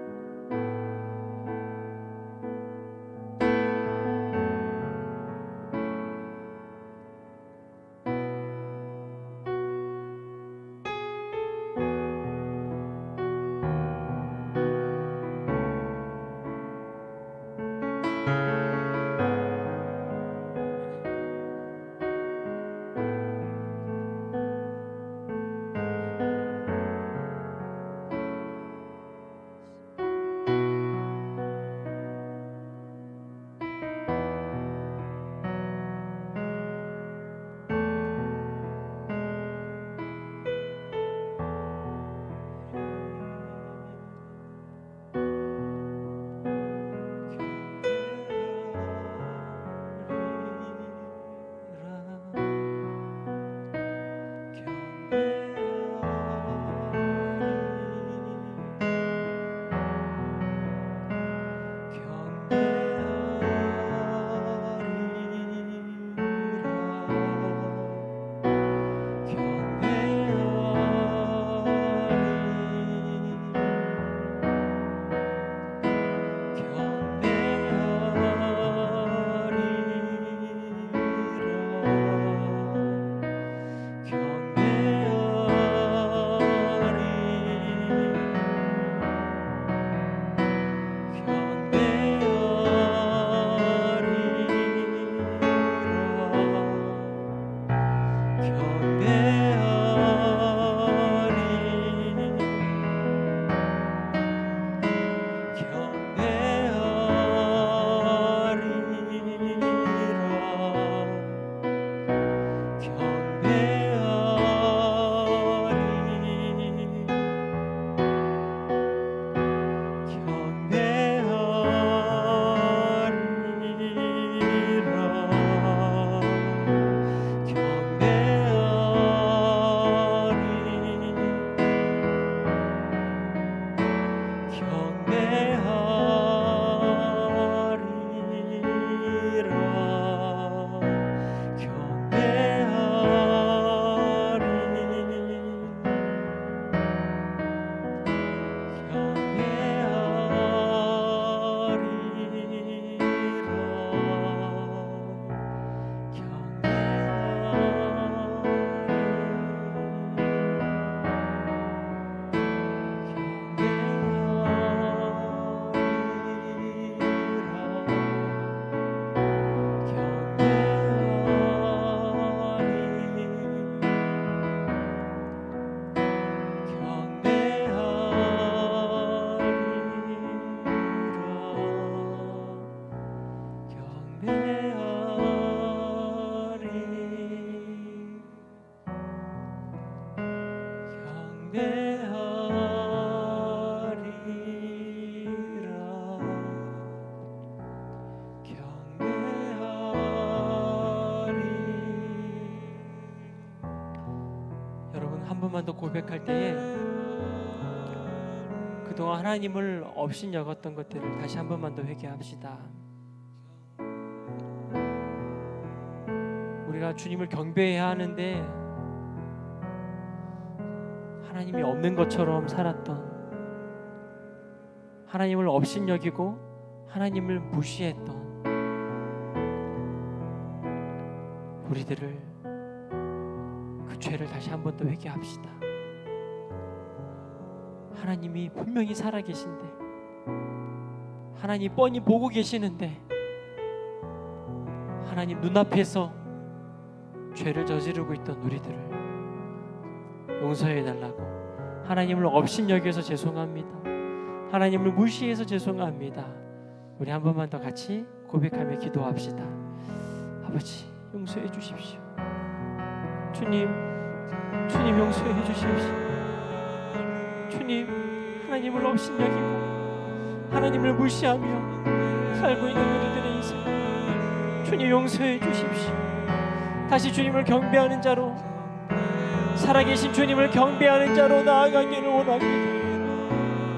한 번만 더 고백할 때에 그동안 하나님을 없인 여겼던 것들을 다시 한 번만 더 회개합시다. 우리가 주님을 경배해야 하는데 하나님이 없는 것처럼 살았던, 하나님을 없인 여기고 하나님을 무시했던 우리들을, 그 죄를 다시 한 번 더 회개합시다. 하나님이 분명히 살아계신데, 하나님 뻔히 보고 계시는데 하나님 눈앞에서 죄를 저지르고 있던 우리들을 용서해달라고, 하나님을 없인 여겨서 죄송합니다, 하나님을 무시해서 죄송합니다. 우리 한 번만 더 같이 고백하며 기도합시다. 아버지 용서해 주십시오. 주님 용서해 주십시오. 주님, 하나님을 업신여기고 하나님을 무시하며 살고 있는 우리들의 인생 주님 용서해 주십시오. 다시 주님을 경배하는 자로, 살아계신 주님을 경배하는 자로 나아가기를 원합니다.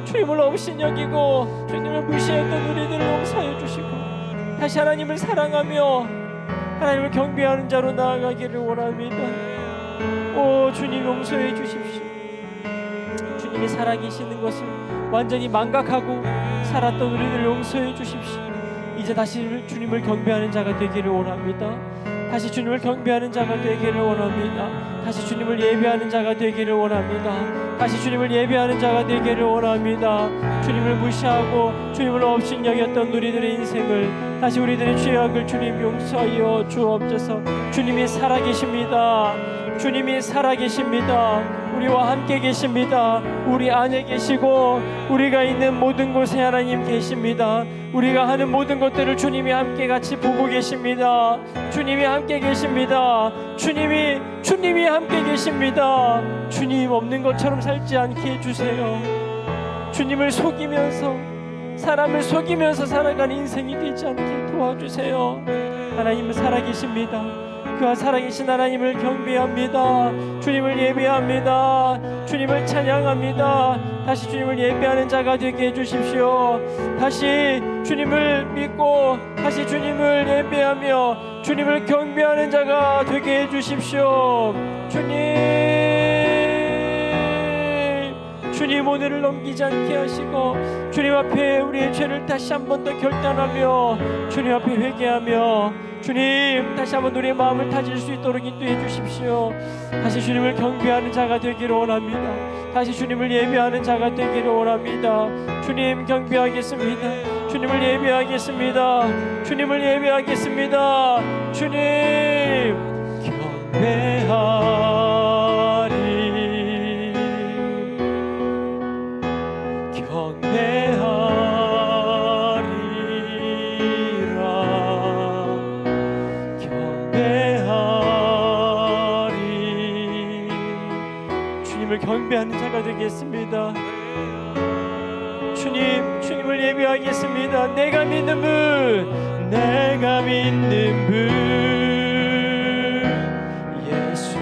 주님을 업신여기고 주님을 무시했던 우리들을 용서해 주시고 다시 하나님을 사랑하며 하나님을 경배하는 자로 나아가기를 원합니다. 오 주님, 용서해 주십시오. 주님이 살아계시는 것을 완전히 망각하고 살았던 우리들을 용서해 주십시오. 이제 다시 주님을 경배하는 자가 되기를 원합니다. 다시 주님을 경배하는 자가 되기를 원합니다. 다시 주님을 예배하는 자가 되기를 원합니다. 다시 주님을 예배하는 자가 되기를 원합니다. 주님을 무시하고 주님을 업신여겼던 우리들의 인생을 다시 우리들의 죄악을 주님 용서하여 주옵소서. 주님이 살아계십니다. 주님이 살아계십니다. 우리와 함께 계십니다. 우리 안에 계시고 우리가 있는 모든 곳에 하나님 계십니다. 우리가 하는 모든 것들을 주님이 함께 같이 보고 계십니다. 주님이 함께 계십니다. 주님이 함께 계십니다. 주님 없는 것처럼 살지 않게 해주세요. 주님을 속이면서, 사람을 속이면서 살아가는 인생이 되지 않게 도와주세요. 하나님은 살아계십니다. 그와 살아계신 하나님을 경배합니다. 주님을 예배합니다. 주님을 찬양합니다. 다시 주님을 예배하는 자가 되게 해주십시오. 다시 주님을 믿고 다시 주님을 예배하며 주님을 경배하는 자가 되게 해주십시오. 주님 오늘을 넘기지 않게 하시고 주님 앞에 우리의 죄를 다시 한 번 더 결단하며 주님 앞에 회개하며 주님 다시 한번 우리의 마음을 다질 수 있도록 인도해 주십시오. 다시 주님을 경배하는 자가 되기를 원합니다. 다시 주님을 예배하는 자가 되기를 원합니다. 주님 경배하겠습니다. 주님을 예배하겠습니다. 주님을 예배하겠습니다. 주님 경배하리 경배하리라 경배하리. 주님을 경배하는 자가 되겠습니다. 주님을 예배하겠습니다. 내가 믿는 분, 내가 믿는 분, 예수,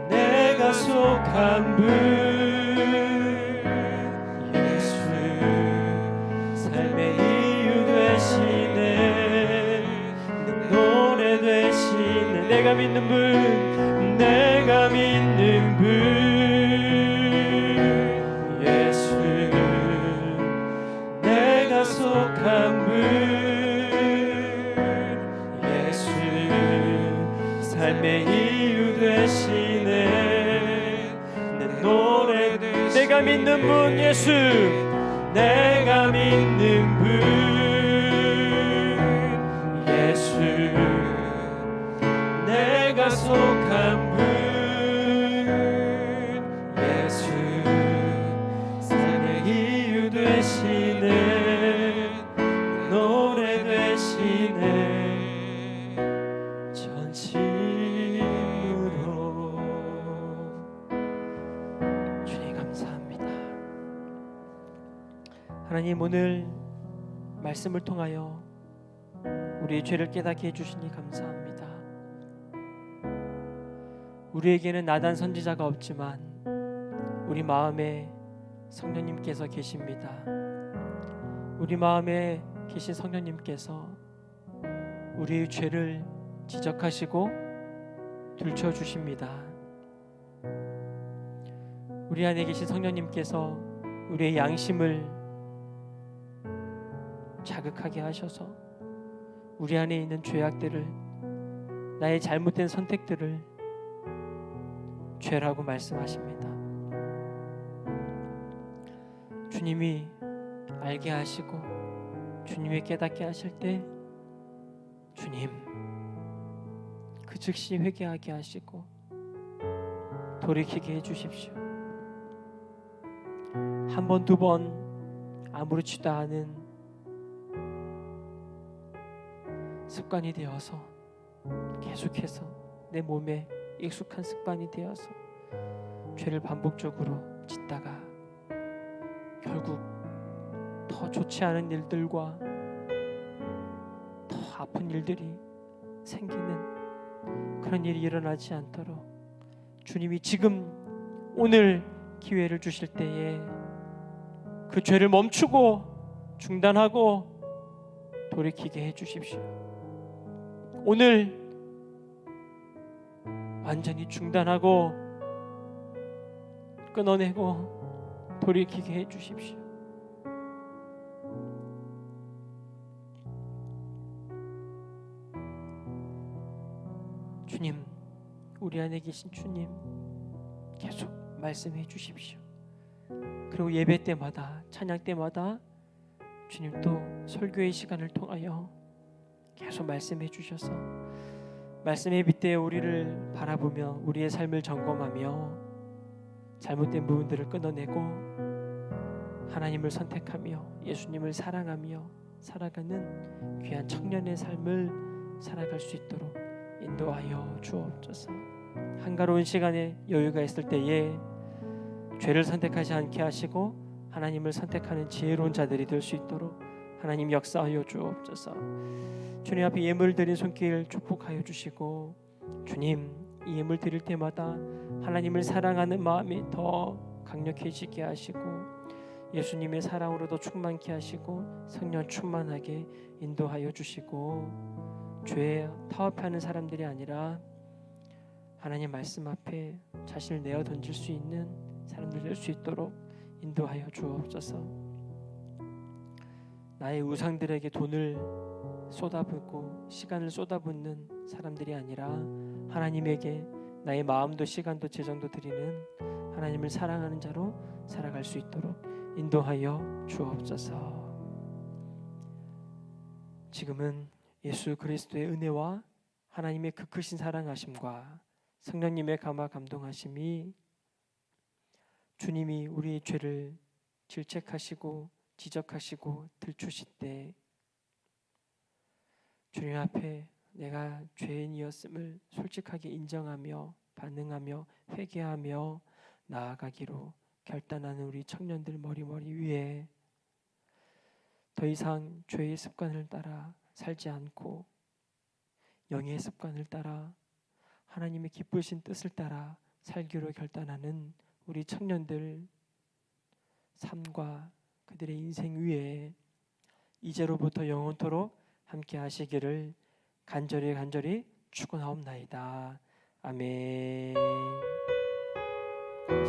내가 속한 분, 예수, 삶의 이유 되시네, 내 노래 되시네. 내가 믿는 분, 내가 믿는 분, 속한 분, 예수, 삶의 이유 되시네, 내 노래 되시네. 내가 믿는 분, 예수, 내가 믿는 분, 예수, 내가 속한 분, 예수, 삶의 이유 되시네, 노래 되시네, 전심으로. 주님 감사합니다. 하나님 오늘 말씀을 통하여 우리의 죄를 깨닫게 해주시니 감사합니다. 우리에게는 나단 선지자가 없지만 우리 마음에 성령님께서 계십니다. 우리 마음에 계신 성령님께서 우리의 죄를 지적하시고 들춰주십니다. 우리 안에 계신 성령님께서 우리의 양심을 자극하게 하셔서 우리 안에 있는 죄악들을, 나의 잘못된 선택들을 죄라고 말씀하십니다. 주님이 알게 하시고 주님이 깨닫게 하실 때 주님 그 즉시 회개하게 하시고 돌이키게 해주십시오. 한 번, 두 번 아무렇지도 않은 습관이 되어서 계속해서 내 몸에 익숙한 습관이 되어서 죄를 반복적으로 짓다가 결국 더 좋지 않은 일들과 더 아픈 일들이 생기는 그런 일이 일어나지 않도록 주님이 지금 오늘 기회를 주실 때에 그 죄를 멈추고 중단하고 돌이키게 해주십시오. 오늘 완전히 중단하고 끊어내고 돌이키게 해주십시오. 주님, 우리 안에 계신 주님 계속 말씀해 주십시오. 그리고 예배 때마다 찬양 때마다 주님 또 설교의 시간을 통하여 계속 말씀해 주셔서 말씀의 빛에 우리를 바라보며 우리의 삶을 점검하며 잘못된 부분들을 끊어내고 하나님을 선택하며 예수님을 사랑하며 살아가는 귀한 청년의 삶을 살아갈 수 있도록 인도하여 주옵소서. 한가로운 시간에 여유가 있을 때에 죄를 선택하지 않게 하시고 하나님을 선택하는 지혜로운 자들이 될 수 있도록 하나님 역사하여 주옵소서. 주님 앞에 예물 드린 손길 축복하여 주시고 주님 이 예물 드릴 때마다 하나님을 사랑하는 마음이 더 강력해지게 하시고 예수님의 사랑으로 더 충만케 하시고 성령 충만하게 인도하여 주시고 죄에 타협하는 사람들이 아니라 하나님 말씀 앞에 자신을 내어 던질 수 있는 사람들 될 수 있도록 인도하여 주옵소서. 나의 우상들에게 돈을 쏟아붓고 시간을 쏟아붓는 사람들이 아니라 하나님에게 나의 마음도 시간도 재정도 드리는 하나님을 사랑하는 자로 살아갈 수 있도록 인도하여 주옵소서. 지금은 예수 그리스도의 은혜와 하나님의 그 크신 사랑하심과 성령님의 감화 감동하심이 주님이 우리의 죄를 질책하시고 지적하시고 들추실 때 주님 앞에 내가 죄인이었음을 솔직하게 인정하며 반응하며 회개하며 나아가기로 결단하는 우리 청년들 머리 위에 더 이상 죄의 습관을 따라 살지 않고 영의 습관을 따라 하나님의 기쁘신 뜻을 따라 살기로 결단하는 우리 청년들 삶과 그들의 인생 위에 이제로부터 영원토록 함께 하시기를 간절히 축원하옵나이다. 아멘.